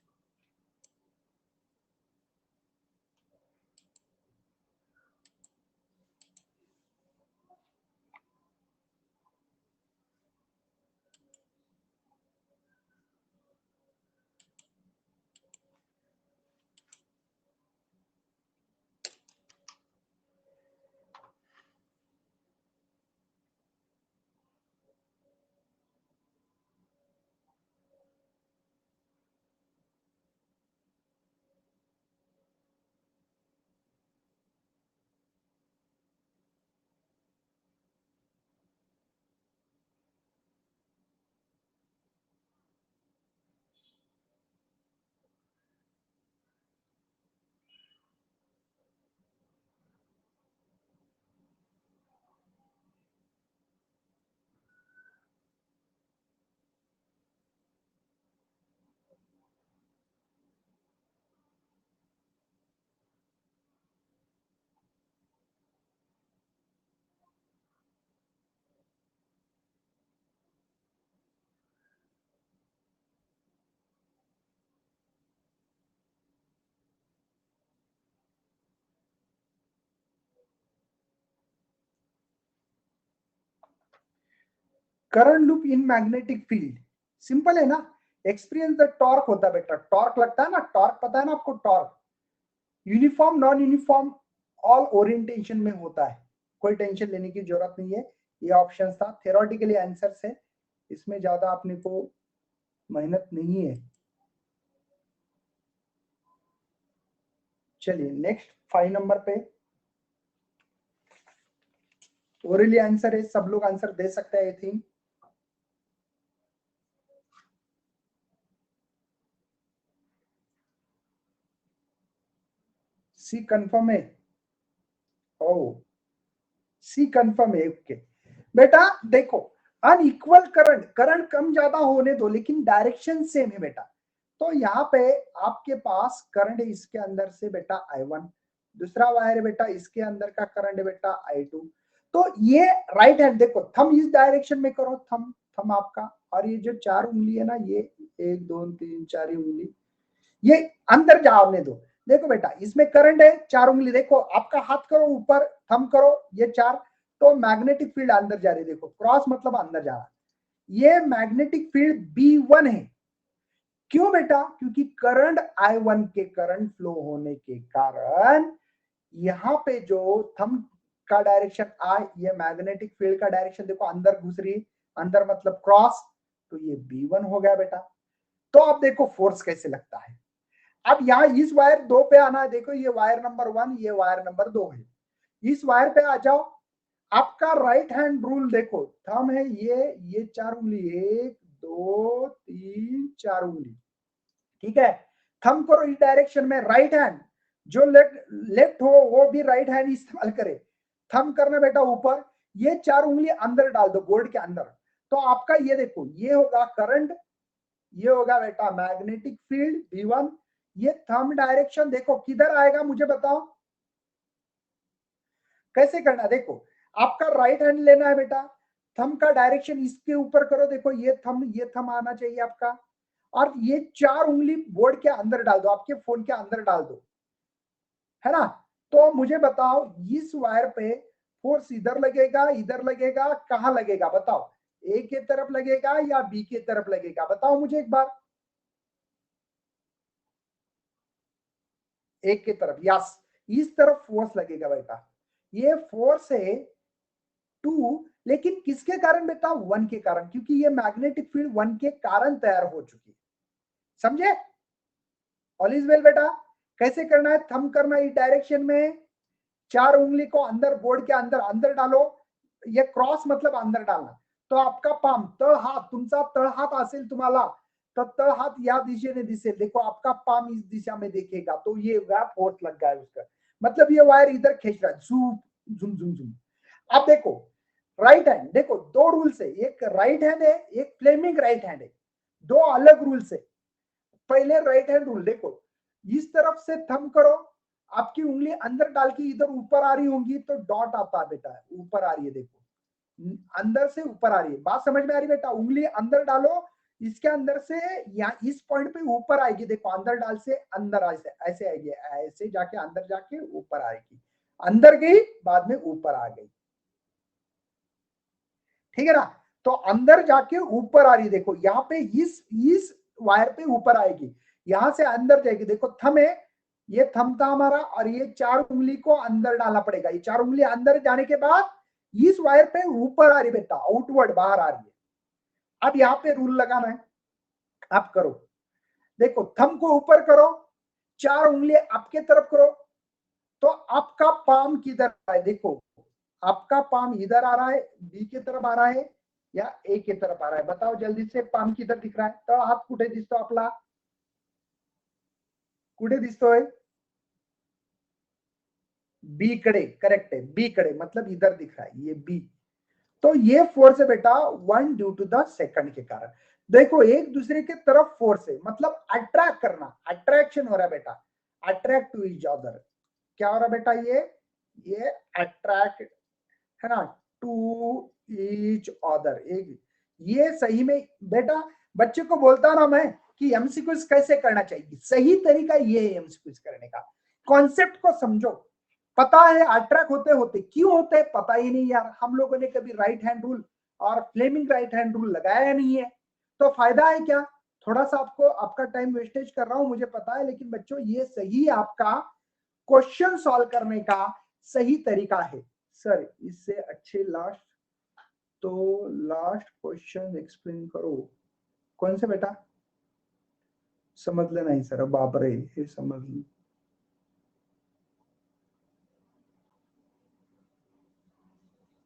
Current loop in magnetic field, simple है ना, एक्सपीरियंस द टॉर्क होता है बेटा, टॉर्क लगता है ना, टॉर्क पता है ना आपको, torque uniform non uniform all orientation में होता है, कोई टेंशन लेने की जरूरत नहीं है। ये ऑप्शन था, थ्योरेटिकली आंसर है, इसमें ज्यादा अपने को मेहनत नहीं है। चलिए नेक्स्ट 5 नंबर पे ओरली आंसर है, सब लोग आंसर दे सकते हैं आई थिंक। सी कंफर्म है, ओ सी कंफर्म है, ओके बेटा। देखो अनइक्वल करंट कम ज्यादा होने दो लेकिन डायरेक्शन सेम है बेटा। तो यहाँ पे आपके पास करंट है इसके अंदर से बेटा I1, दूसरा वायर है बेटा इसके अंदर का करंट है बेटा I2। तो ये राइट हैंड, देखो थंब इस डायरेक्शन में करो, थंब आपका, और ये जो 4 उंगली है ना, ये 1 2 3 4 उंगली, ये अंदर जाने दो। देखो बेटा इसमें करंट है, 4 उंगली, देखो आपका हाथ करो ऊपर, थंब करो, ये 4, तो मैग्नेटिक फील्ड अंदर जा रही है, देखो क्रॉस मतलब अंदर जा रहा। ये मैग्नेटिक फील्ड B1 है, क्यों बेटा, क्योंकि करंट I1 के करंट फ्लो होने के कारण यहाँ पे जो थंब का डायरेक्शन आए, ये मैग्नेटिक फील्ड का डायरेक्शन देखो अंदर घुस रही, अंदर मतलब क्रॉस, तो ये B1 हो गया बेटा। तो अब देखो फोर्स कैसे लगता है। अब यहाँ इस वायर 2 पे आना है, देखो ये वायर नंबर 1, ये वायर नंबर 2 है। इस वायर पे आ जाओ, आपका राइट हैंड रूल देखो, थंब है ये 4 उंगली, 1 2 3 4 उंगली, ठीक है। थंब करो इस डायरेक्शन में, राइट हैंड, जो लेफ्ट हो वो भी राइट हैंड इस्तेमाल करे। थंब करना बेटा ऊपर, ये 4 उंगली अंदर डाल दो बोर्ड के अंदर। तो आपका ये देखो, ये होगा करंट, ये होगा बेटा मैग्नेटिक फील्ड V1। ये थंब डायरेक्शन देखो किधर आएगा मुझे बताओ, कैसे करना। देखो आपका राइट हैंड लेना है बेटा, थंब का डायरेक्शन इसके ऊपर करो, देखो ये थंब आना चाहिए आपका, और ये 4 उंगली बोर्ड के अंदर डाल दो, आपके फोन के अंदर डाल दो, है ना। तो मुझे बताओ इस वायर पे फोर्स इधर लगेगा, कहां लगेगा बताओ, ए के तरफ लगेगा या बी के तरफ लगेगा, बताओ मुझे एक बार। एक की तरफ, यस, इस तरफ फोर्स लगेगा बेटा। ये फोर्स है 2, लेकिन किसके कारण बेटा, 1 के कारण, क्योंकि ये मैग्नेटिक फील्ड 1 के कारण तैयार हो चुकी है, समझे। ऑल इज वेल बेटा। कैसे करना है, थंब करना इस डायरेक्शन में, 4 उंगली को अंदर बोर्ड के अंदर डालो, ये क्रॉस मतलब अंदर डालना। तो आपका पाम तळहात, तुमचा तळहात असेल तुम्हाला, तर तळहात या दिशेने दिसेल, देखो आपका पाम इस दिशा में देखेगा, तो ये फोर्स लग गया है उसका, मतलब ये वायर इधर खींच रहा है, झूम झूम झूम। अब देखो राइट हैंड, देखो 2 रूल्स है, एक राइट हैंड है, एक फ्लेमिंग राइट हैंड है, 2 अलग रूल्स है। पहले राइट हैंड रूल देखो, इस तरफ से थंब करो, आपकी उंगली अंदर डाल के इधर ऊपर आ रही होंगी तो डॉट आता है बेटा, ऊपर आ रही है, देखो अंदर से ऊपर आ रही है, बात समझ में आ रही बेटा। उंगली अंदर डालो, इसके अंदर से या इस पॉइंट पे ऊपर आएगी, देखो अंदर डाल से अंदर ऐसे आएगी, ऐसे जाके अंदर जाके ऊपर आएगी, अंदर गई बाद में ऊपर आ गई, ठीक है ना। तो अंदर जाके ऊपर आ रही, देखो यहाँ पे इस वायर पे ऊपर आएगी, यहां से अंदर जाएगी, देखो थंब है, ये थंब था हमारा, और ये 4 उंगली को अंदर डालना पड़ेगा, ये 4 उंगली अंदर जाने के बाद इस वायर पे ऊपर आ रही बेटा, आउटवर्ड बाहर आ रही है। अब यहाँ पे रूल लगाना है, आप करो, देखो थंब को ऊपर करो, 4 उंगली आपके तरफ करो, तो आपका पाम किधर आ रहा है, देखो आपका पाम इधर आ रहा है, बी की तरफ आ रहा है या ए की तरफ आ रहा है, बताओ जल्दी से, पाम किधर दिख रहा है, तो हात कुठे दिसतो आपला, कुठे दिसतोय, बी कडे, करेक्ट है, बी कडे, मतलब इधर दिख रहा है ये बी। तो ये फोर्स है बेटा 1 ड्यू टू द सेकंड के कारण। देखो एक दूसरे के तरफ फोर्स है, मतलब अट्रैक्ट करना, अट्रैक्शन हो रहा है बेटा, अट्रैक्ट टू ईच अदर, क्या हो रहा है बेटा, ये अट्रैक्ट है ना, टू ईच अदर। एक ये सही में बेटा, बच्चे को बोलता ना मैं कि एमसीक्यूज कैसे करना चाहिए, सही तरीका ये है एमसीक्यूज करने का, कॉन्सेप्ट को समझो। पता है अट्रैक्ट होते होते क्यों होते हैं पता ही नहीं यार, हम लोगों ने कभी राइट हैंड रूल और फ्लेमिंग राइट हैंड रूल लगाया नहीं है, तो फायदा है क्या, थोड़ा सा आपको आपका टाइम वेस्टेज कर रहा हूं मुझे पता है, लेकिन बच्चों ये सही आपका क्वेश्चन सॉल्व करने का सही तरीका है। सर इससे अच्छे लास्ट, तो लास्ट क्वेश्चन एक्सप्लेन करो, कौन से बेटा, समझले नाही सर, बाप रे हे समजलं,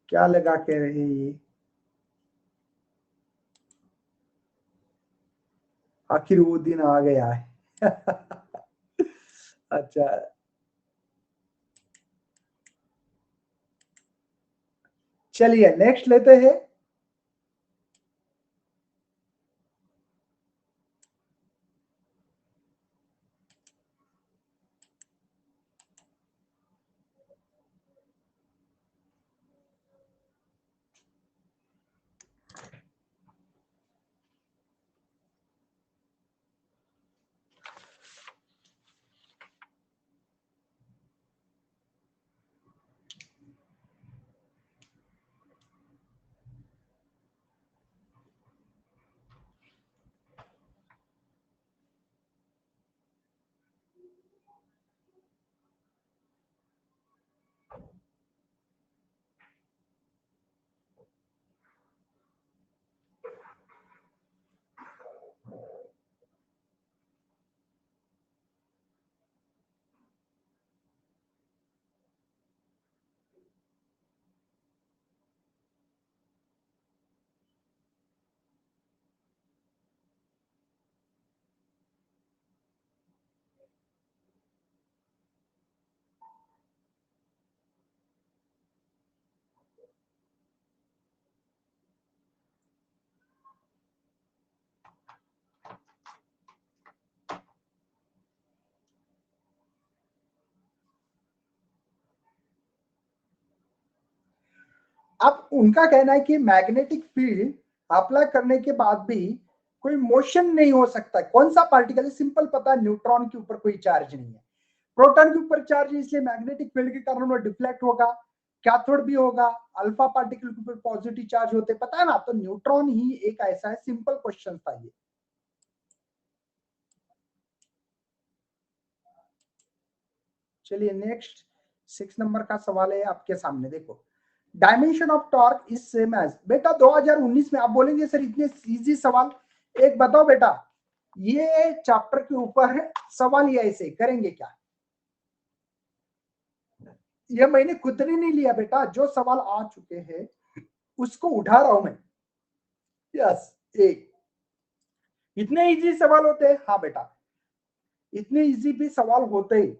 क्या लगा के रहे ये, आखिर वो दिन आ गया है अच्छा चलिए नेक्स्ट लेते हैं। अब उनका कहना है कि मैग्नेटिक फील्ड अप्लाई करने के बाद भी कोई मोशन नहीं हो सकता। कौन सा पार्टिकल है? सिंपल पता है, न्यूट्रॉन के ऊपर कोई चार्ज नहीं है, प्रोटॉन के ऊपर चार्ज है, इसलिए मैग्नेटिक फील्ड के कारण वो डिफ्लेक्ट होगा। कैथोड भी होगा, अल्फा पार्टिकल के ऊपर पॉजिटिव चार्ज होते, पता है ना। तो न्यूट्रॉन ही एक ऐसा है, सिंपल क्वेश्चन था ये। चलिए नेक्स्ट 6 नंबर का सवाल है आपके सामने, देखो। Dimension of torque is same as, बेटा 2019 में आप बोलेंगे सर इतने इजी सवाल, एक बताओ बेटा, ये चैप्टर के ऊपर सवाल ये ऐसे करेंगे क्या? ये मैंने खुद ने नहीं लिया बेटा, जो सवाल आ चुके हैं उसको उठा रहा हूं मैं। यस, एक इतने इजी सवाल होते हैं? हाँ बेटा, इतने इजी भी सवाल होते ही।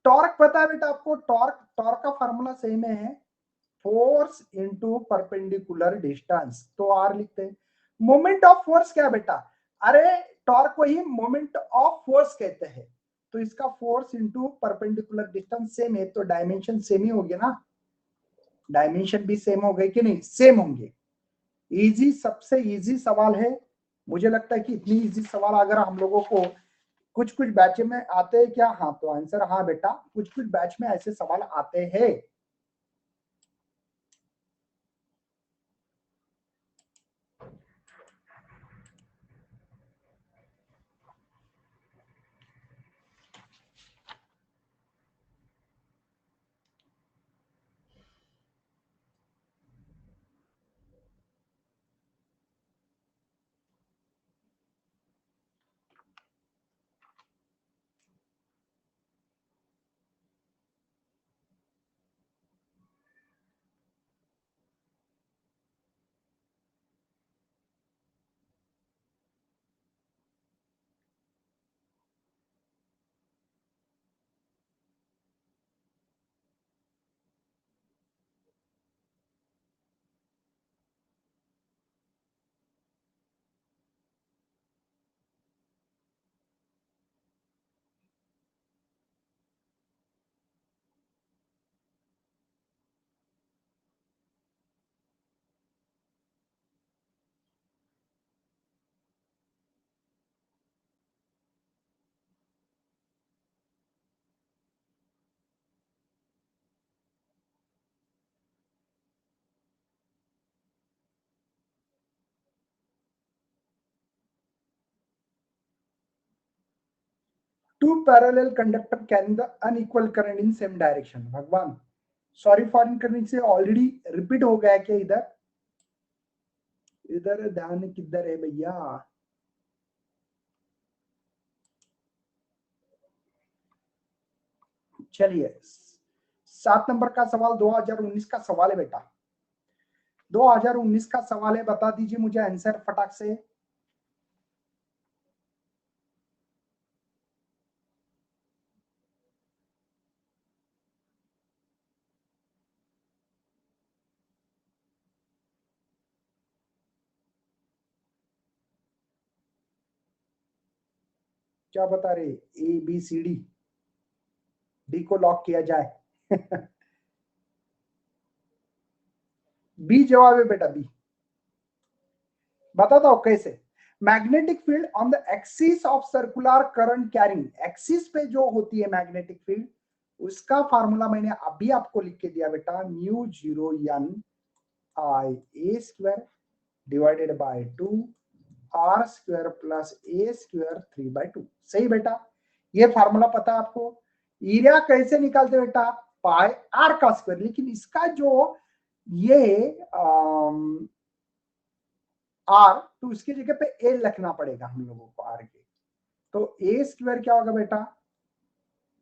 टॉर्क पता है बेटा आपको? टॉर्क का फार्मूला सेम है, फोर्स इनटू परपेंडिकुलर डिस्टेंस, तो आर लिखते हैं। मोमेंट ऑफ फोर्स क्या बेटा? अरे टॉर्क को ही मोमेंट ऑफ फोर्स कहते हैं, तो इसका force into perpendicular distance same है, तो डायमेंशन सेम ही होंगे ना। डायमेंशन भी सेम हो गए कि नहीं? सेम होंगे। इजी, सबसे इजी सवाल है। मुझे लगता है कि इतनी इजी सवाल अगर हम लोगों को कुछ कुछ बैच में आते हैं क्या? हाँ, तो आंसर हाँ बेटा, कुछ कुछ बैच में ऐसे सवाल आते हैं। Two parallel conductor carrying the unequal current in same direction। भगवान, सॉरी फॉर इनकन्वीनियंस से ऑलरेडी रिपीट हो गया क्या? इधर इधर ध्यान किधर है भैया? चलिए 7 नंबर का सवाल 2019 का सवाल है बेटा। 2019 का सवाल है, बता दीजिए मुझे आंसर फटाक से। क्या बता रहे? A B C D, D को लॉक किया जाए। बी जवाब है बेटा, बी। बताता हूं कैसे। Magnetic field on the axis of circular current carrying, axis पे जो होती है मैग्नेटिक फील्ड, उसका फार्मूला मैंने अभी आपको लिख के दिया बेटा, mu 0 n I a square divided by 2 r square plus a square 3/2। सही बेटा, ये फार्मूला पता है आपको। एरिया कैसे निकालते बेटा? पाई r का स्क्वायर, लेकिन इसका जो ये r, तो उसकी जगह पे a लिखना पड़ेगा हम लोगों को r के। तो a स्क्वायर क्या होगा बेटा?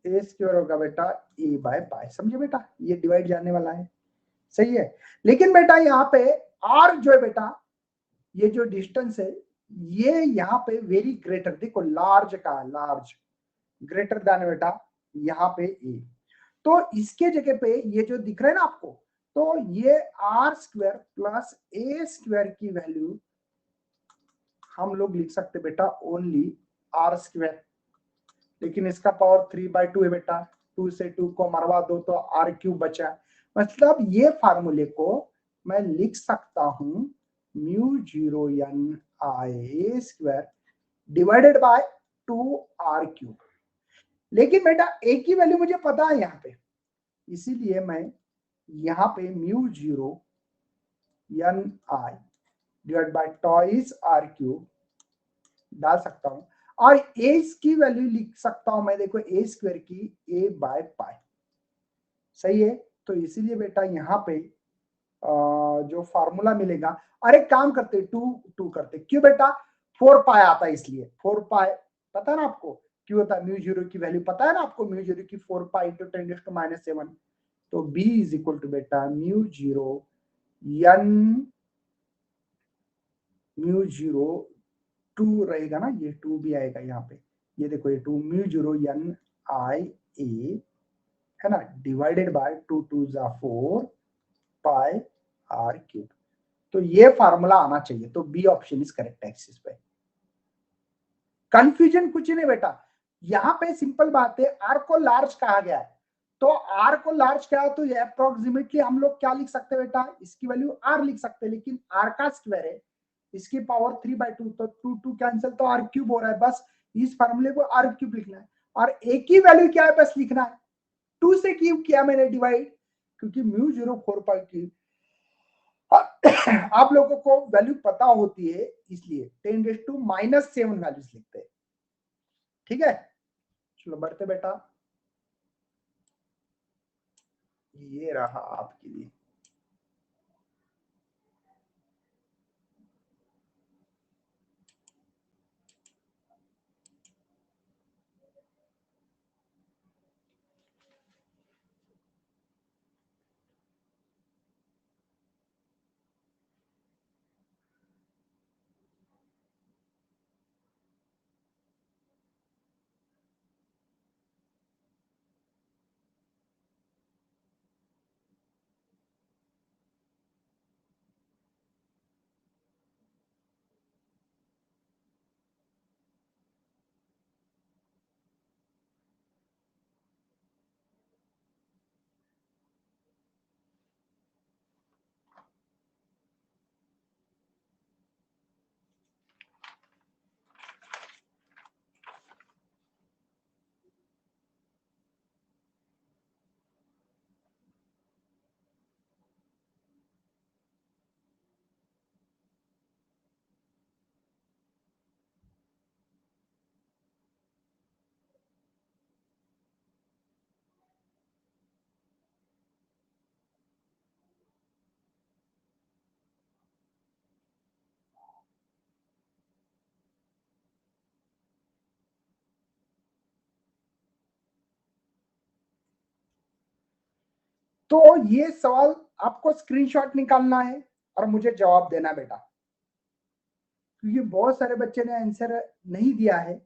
a स्क्वायर होगा बेटा a बाय पाई। समझे बेटा, ये डिवाइड जाने वाला है। सही है, लेकिन बेटा यहाँ पे r जो है बेटा, ये जो डिस्टेंस है, ये यहाँ पे वेरी ग्रेटर, देखो लार्ज का, लार्ज ग्रेटर देन बेटा यहाँ पे a, तो इसके जगह पे ये जो दिख रहा है ना आपको, तो ये r square plus a square की वैल्यू हम लोग लिख सकते बेटा ओनली r स्क्वायर, लेकिन इसका पावर 3/2 है बेटा। 2 से 2 को मरवा दो तो r क्यूब बचा, मतलब ये फार्मूले को मैं लिख सकता हूं mu 0 n I square divided by 2r³। लेकिन बेटा a की वैल्यू मुझे पता है यहाँ पे, इसीलिए मैं यहाँ पे mu 0 n I divide by twice r³ डाल सकता हूं, और a की वैल्यू लिख सकता हूं मैं, देखो a स्क्वायर की a बाय पाई, सही है। तो इसीलिए बेटा यहाँ पे जो फार्मूला मिलेगा, और एक काम करते 2 करते, क्यों बेटा 4 पाई आता है, इसलिए 4 पाई पता है ना आपको क्यों होता है, म्यू 0 की वैल्यू पता है ना आपको, म्यू 0 की 4 पाई इंटू 10⁻⁷। तो b इज इक्वल टू बेटा म्यू 0 2 रहेगा ना, ये 2 भी आएगा यहाँ पे, ये देखो ये 2 म्यू 0 n I a है ना, डिवाइडेड बाय 2 2 जा 4 पाई r³। तो ये फार्मूला आना चाहिए, तो B option is correct axis पे। कंफ्यूजन कुछ नहीं बेटा, यहां पे सिंपल बात है, आर को लार्ज कहा गया है, तो आर को लार्ज कहा तो ये अप्रोक्सीमेटली हम लोग क्या लिख सकते हैं बेटा, इसकी वैल्यू आर लिख सकते हैं, लेकिन आर का स्क्वायर है, इसकी पावर 3/2, तो 2 2 कैंसिल, तो r³ हो रहा है, बस इस फार्मूले को r³ लिखना है, और a की वैल्यू क्या है बस लिखना है, 2 से क्यूब किया मैंने डिवाइड, क्योंकि म्यू 0 4 पाई क्यूब आप लोगों को वैल्यू पता होती है, इसलिए 10⁻⁻7 वैल्यूज लिखते हैं, ठीक है। चलो बढ़ते बेटा, ये रहा आपके लिए। तो ये सवाल आपको स्क्रीनशॉट निकालना है और मुझे जवाब देना है बेटा, क्योंकि बहुत सारे बच्चे ने आंसर नहीं दिया है,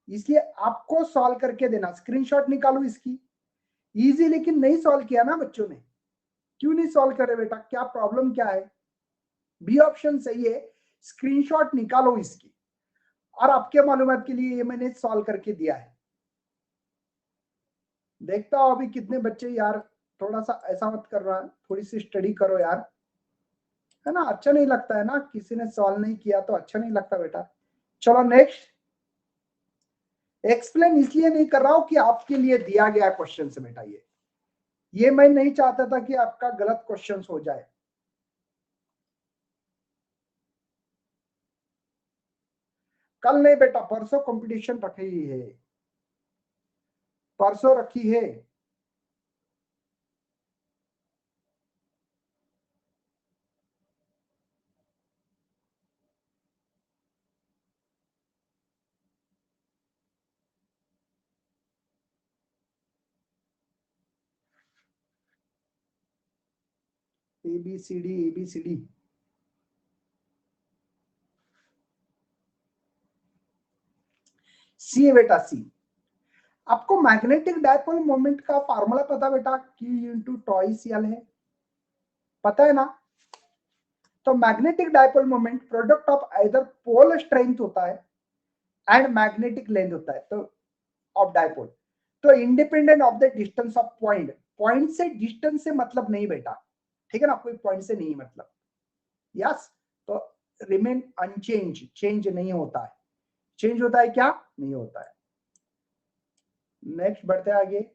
इसलिए आपको सॉल्व करके देना। स्क्रीनशॉट निकालो इसकी, इजी लेकिन नहीं सॉल्व किया ना बच्चों ने, क्यों नहीं सॉल्व करे बेटा, क्या प्रॉब्लम क्या है। बी ऑप्शन सही है, स्क्रीनशॉट निकालो इसकी, और आपके मालूमात के लिए ये मैंने सॉल्व करके दिया है। देखता हूं अभी कितने बच्चे यार थोड़ा सा ऐसा मत कर रहा है, थोड़ी सी स्टडी करो यार, है ना, अच्छा नहीं लगता है ना, किसी ने सॉल्व नहीं किया तो अच्छा नहीं लगता बेटा। चलो नेक्स्ट, एक्सप्लेन इसलिए नहीं कर रहा हूं कि आपके लिए दिया गया क्वेश्चन से बेटा, ये मैं नहीं चाहता था कि आपका गलत क्वेश्चन हो जाए। कल नहीं बेटा, परसों कंपटीशन रखी है, परसों रखी है। ABCD ABCD, सी है बेटा, सी। आपको मैग्नेटिक डायपोल मोमेंट का फार्मूला पता बेटा, Q इंटू टॉइस L है, पता है ना। तो magnetic dipole moment product of either pole strength होता है एंड मैग्नेटिक लेंथ होता है, तो ऑफ डायपोल, तो independent of the distance of point, point से डिस्टेंस से मतलब नहीं बेटा, ठीक है ना, कोई पॉइंट से नहीं मतलब। यस, तो रिमेन अनचेंज, चेंज नहीं होता है। चेंज होता है क्या? नहीं होता है। नेक्स्ट बढ़ते हैं आगे।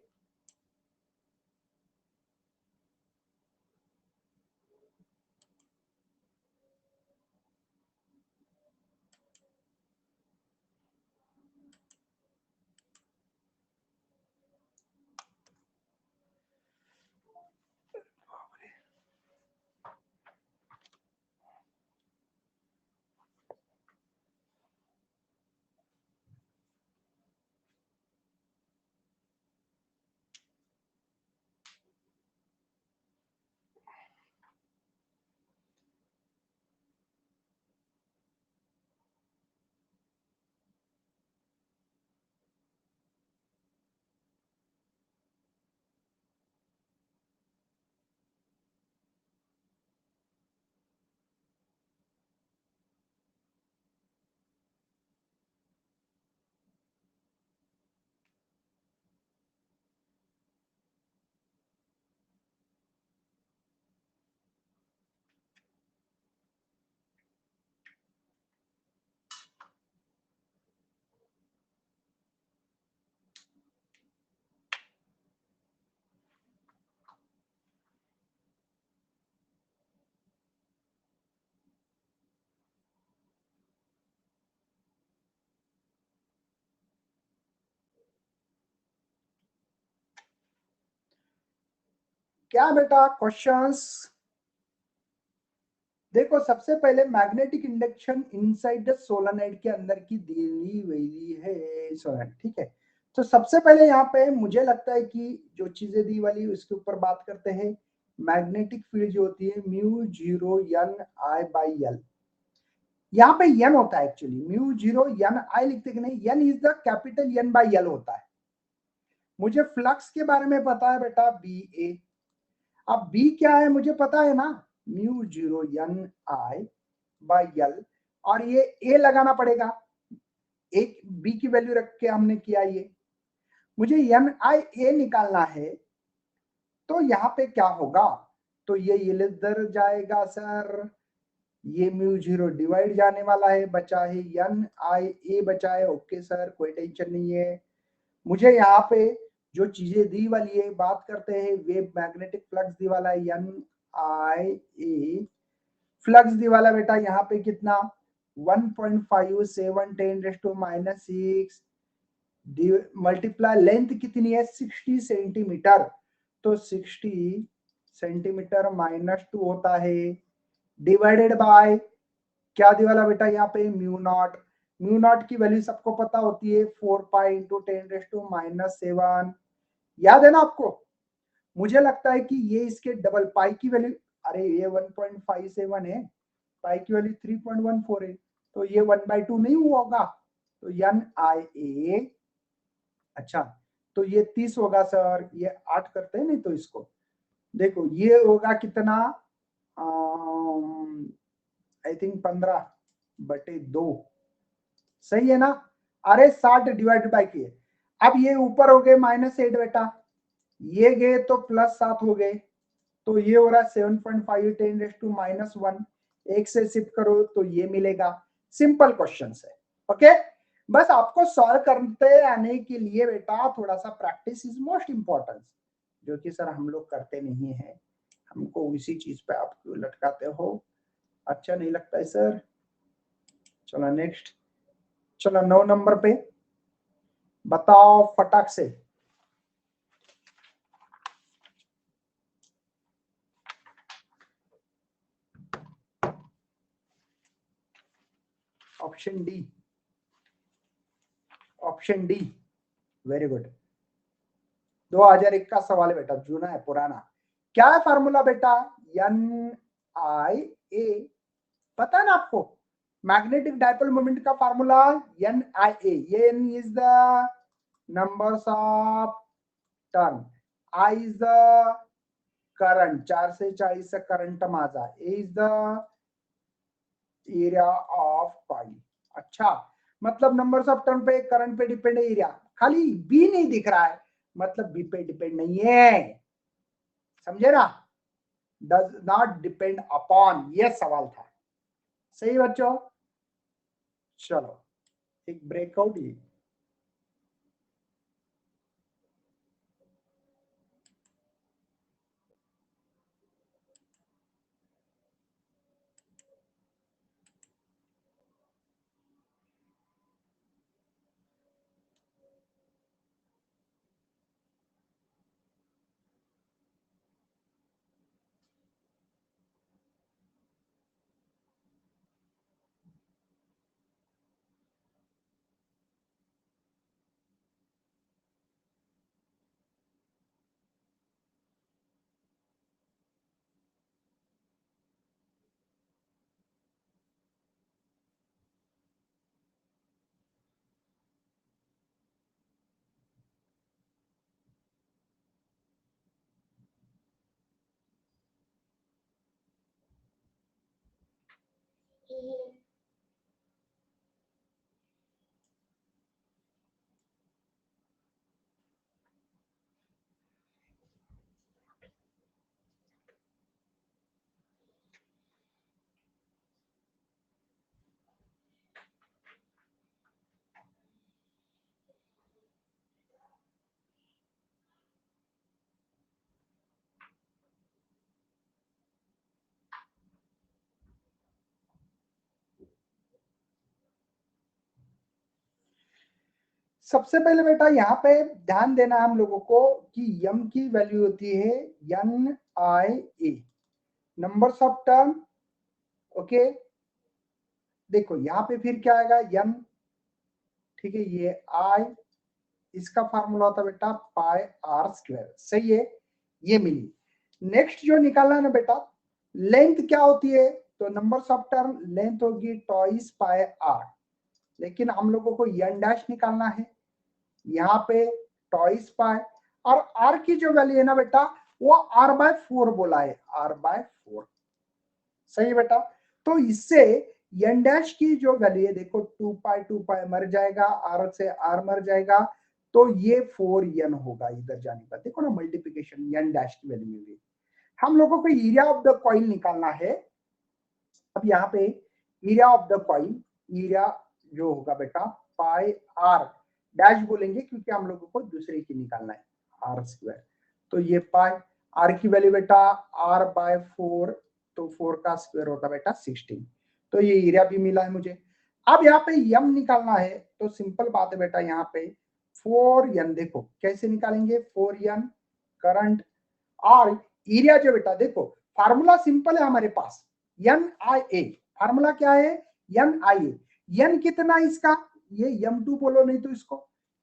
क्या बेटा क्वेश्चंस? देखो सबसे पहले magnetic induction inside the solenoid के अंदर की दी हुई है सोलेनोइड, ठीक है। तो सबसे पहले यहाँ पे मुझे लगता है कि जो चीजें दी वाली उसके ऊपर बात करते हैं। मैग्नेटिक फील्ड जो होती है mu 0 n I by L, यहाँ पे n होता है एक्चुअली, म्यू 0 n I लिखते कि नहीं, n is the capital n by L होता है। मुझे फ्लक्स के बारे में पता है बेटा बी ए, अब बी क्या है मुझे पता है ना, mu 0 n I by L, और ये ए लगाना पड़ेगा, एक बी की वैल्यू रख के हमने किया ये, मुझे एन आई ए निकालना है। तो यहाँ पे क्या होगा, तो ये इधर जाएगा सर, ये म्यू 0 डिवाइड जाने वाला है, बचा है एन आई ए बचा है। ओके सर, कोई टेंशन नहीं है। मुझे यहाँ पे जो चीजें दी वाली है बात करते हैं, वेव मैग्नेटिक फ्लक्स दी वाला है एन आई ए, फ्लक्स दी वाला बेटा यहाँ पे कितना 1.57 10⁻⁶, मल्टीप्लाई लेंथ कितनी है 60 सेंटीमीटर, तो 60 सेंटीमीटर -2 होता है, डिवाइडेड बाय क्या दी वाला बेटा यहाँ पे म्यू नॉट। म्यू नॉट की वैल्यू सबको पता होती है 4 पाई इंटू 10⁻⁷। याद है ना आपको? मुझे लगता है कि ये इसके डबल पाई की वैल्यू, अरे ये 1.57 है, पाई की वैल्यू 3.14 है, तो ये 1/2 नहीं हुआ होगा, तो एन आई ए, अच्छा तो ये 30 होगा सर, ये 8 करते हैं नहीं तो इसको देखो ये होगा कितना, आई थिंक 15/2, सही है ना। अरे 60 डिवाइड बाई के, अब ये ऊपर हो गए -8 बेटा, ये गए तो +7 हो गए, तो ये हो रहा है 7.5 10⁻⁻1, एक से शिफ्ट करो तो ये मिलेगा। सिंपल क्वेश्चन है, ओके। बस आपको सॉल्व करते आने के लिए बेटा थोड़ा सा प्रैक्टिस इज मोस्ट इंपॉर्टेंट, जो कि सर हम लोग करते नहीं है, हमको उसी चीज पे आप लटकाते हो, अच्छा नहीं लगता है सर। चलो नेक्स्ट, चलो 9 नंबर पे बताओ फटाक से। Option D, option D, very good. 2001 का सवाल है बेटा, जूना है पुराना। क्या है फार्मूला बेटा, एन आई ए, पता है ना आपको, मैग्नेटिक डाइपोल मोमेंट का formula N I A, N is the numbers of turn, I is the current, 4 से 40 से करंट माझा, A is the area of coil. अच्छा, मतलब नंबर्स ऑफ टर्न पे करंट पे डिपेंड है एरिया, खाली बी नहीं दिख रहा है मतलब बी पे डिपेंड नहीं है, समझे ना, डज नॉट डिपेंड अपॉन, ये सवाल था। सही बच्चों, चलो एक ब्रेकआउट ही। सबसे पहले बेटा यहाँ पे ध्यान देना है हम लोगों को कि यम की वैल्यू होती है NIA, numbers of term. Okay, देखो यहाँ पे फिर क्या आएगा यम, ठीक है, ये I, इसका फार्मूला होता है बेटा पाई आर स्क्वायर। सही है, ये मिली। नेक्स्ट जो निकालना है ना बेटा, लेंथ क्या होती है, तो नंबर्स ऑफ टर्म लेंथ होगी ट्वाइस पाई आर, लेकिन हम लोगों को n डैश निकालना है, यहाँ पे ट्वाइस पाई, और r की जो वैल्यू है ना बेटा वो r/4 बोला है, r/4। सही है बेटा, तो इससे n डैश की जो वैल्यू है देखो 2 पाई मर जाएगा, r से r मर जाएगा, तो ये 4n होगा इधर जाने पर। देखो ना मल्टीप्लिकेशन, n डैश की वैल्यू मिल गई। हम लोगों को एरिया ऑफ द कॉइल निकालना है। अब यहाँ पे area of the coil, area जो होगा बेटा पाई आर डैश बोलेंगे क्योंकि हम लोगों को दूसरे की निकालना है, आर स्क्वायर। तो ये पाई आर की वैल्यू बेटा r/4, तो 4 का स्क्वायर होता बेटा 16। तो ये एरिया भी मिला है मुझे। अब यहाँ पे यम निकालना है, तो सिंपल बात है बेटा, यहाँ पे 4n, देखो कैसे निकालेंगे 4n करंट, और एरिया जो बेटा देखो फार्मूला सिंपल है हमारे पास, NIA। फार्मूला क्या है, NIA। n कितना इसका, ये m2 बोलो, नहीं तो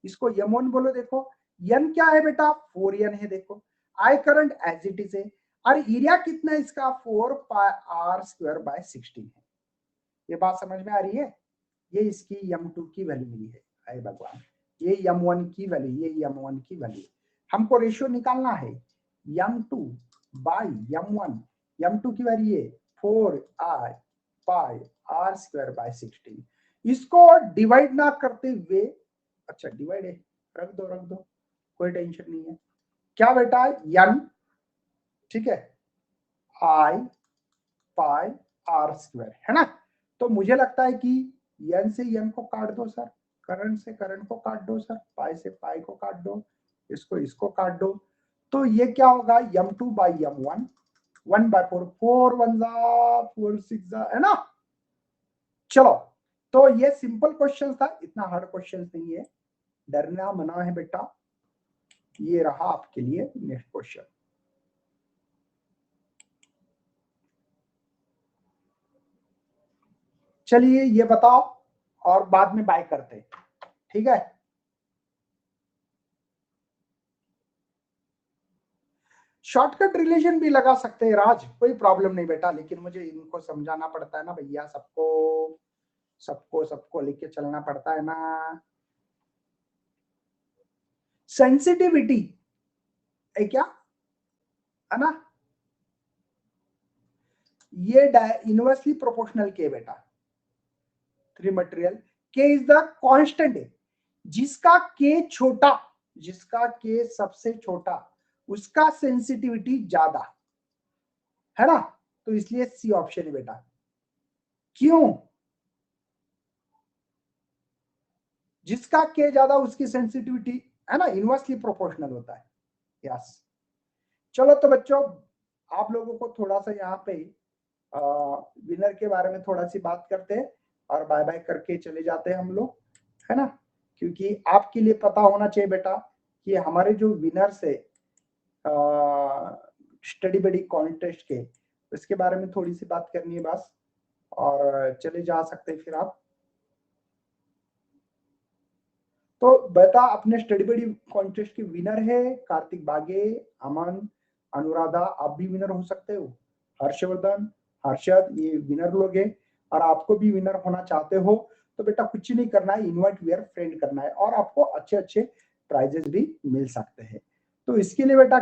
इसको m1 बोलो। देखो n क्या है बेटा 4n है, देखो I current as it is है, और एरिया कितना है इसका 4 पाई आर स्क्वायर बाय 16 है। ये बात समझ में आ रही है, ये इसकी m2 की वैल्यू मिली है। अरे भगवान, ये m1 की वैल्यू, ये m1 की वैल्यू, हमको रेशियो निकालना है m2 बाई m1। m2 की वैल्यू है 4i pi are square by 16। इसको डिवाइड ना करते हुए, अच्छा डिवाइड है, रख दो, कोई टेंशन नहीं है। क्या बेटा n, ठीक है, i पाई आर स्क्वायर है ना। तो मुझे लगता है कि n से n को काट दो सर, करंट से करंट को काट दो सर, पाई से पाई को काट दो, इसको काट दो, तो ये क्या होगा m2 बाई m1, 1/4, 4 1 जा 4 6 जा, है ना। चलो, तो ये सिंपल क्वेश्चन था, इतना हार्ड क्वेश्चन नहीं है, डरना मना है बेटा। ये रहा आपके लिए नेक्स्ट क्वेश्चन। चलिए ये बताओ और बाद में बाय करते हैं, ठीक है। शॉर्टकट रिलेशन भी लगा सकते हैं राज, कोई प्रॉब्लम नहीं बेटा, लेकिन मुझे इनको समझाना पड़ता है ना भैया, सबको लेके चलना पड़ता है ना। सेंसिटिविटी है क्या, है ना, ये इनवर्सली प्रोपोर्शनल के बेटा, 3 मटेरियल के इज द कांस्टेंट है, जिसका के छोटा, जिसका के सबसे छोटा उसका सेंसिटिविटी ज्यादा है ना, तो इसलिए सी ऑप्शन है बेटा। क्यों? जिसका के ज्यादा उसकी सेंसिटिविटी है ना इनवर्सली प्रोपोर्शनल होता है। यस, चलो तो बच्चों आप लोगों को थोड़ा सा यहाँ पे विनर के बारे में थोड़ा सी बात करते हैं और बाय बाय करके चले जाते हैं हम लोग, है ना, क्योंकि आपके लिए पता होना चाहिए बेटा कि हमारे जो विनर्स है स्टडी बडी कॉन्टेस्ट के, उसके बारे में थोड़ी सी बात करनी है बस, और चले जा सकते हैं फिर आप। तो बेटा अपने स्टडी बडी कॉन्टेस्ट के विनर है कार्तिक बागे, अमन, अनुराधा, आप भी विनर हो सकते हो, हर्षवर्धन, हर्षद, ये विनर लोग हैं। और आपको भी विनर होना चाहते हो तो बेटा कुछ नहीं करना है, इनवाइट योर फ्रेंड करना है और आपको अच्छे अच्छे प्राइजेस भी मिल सकते हैं। तो इसके लिए बेटा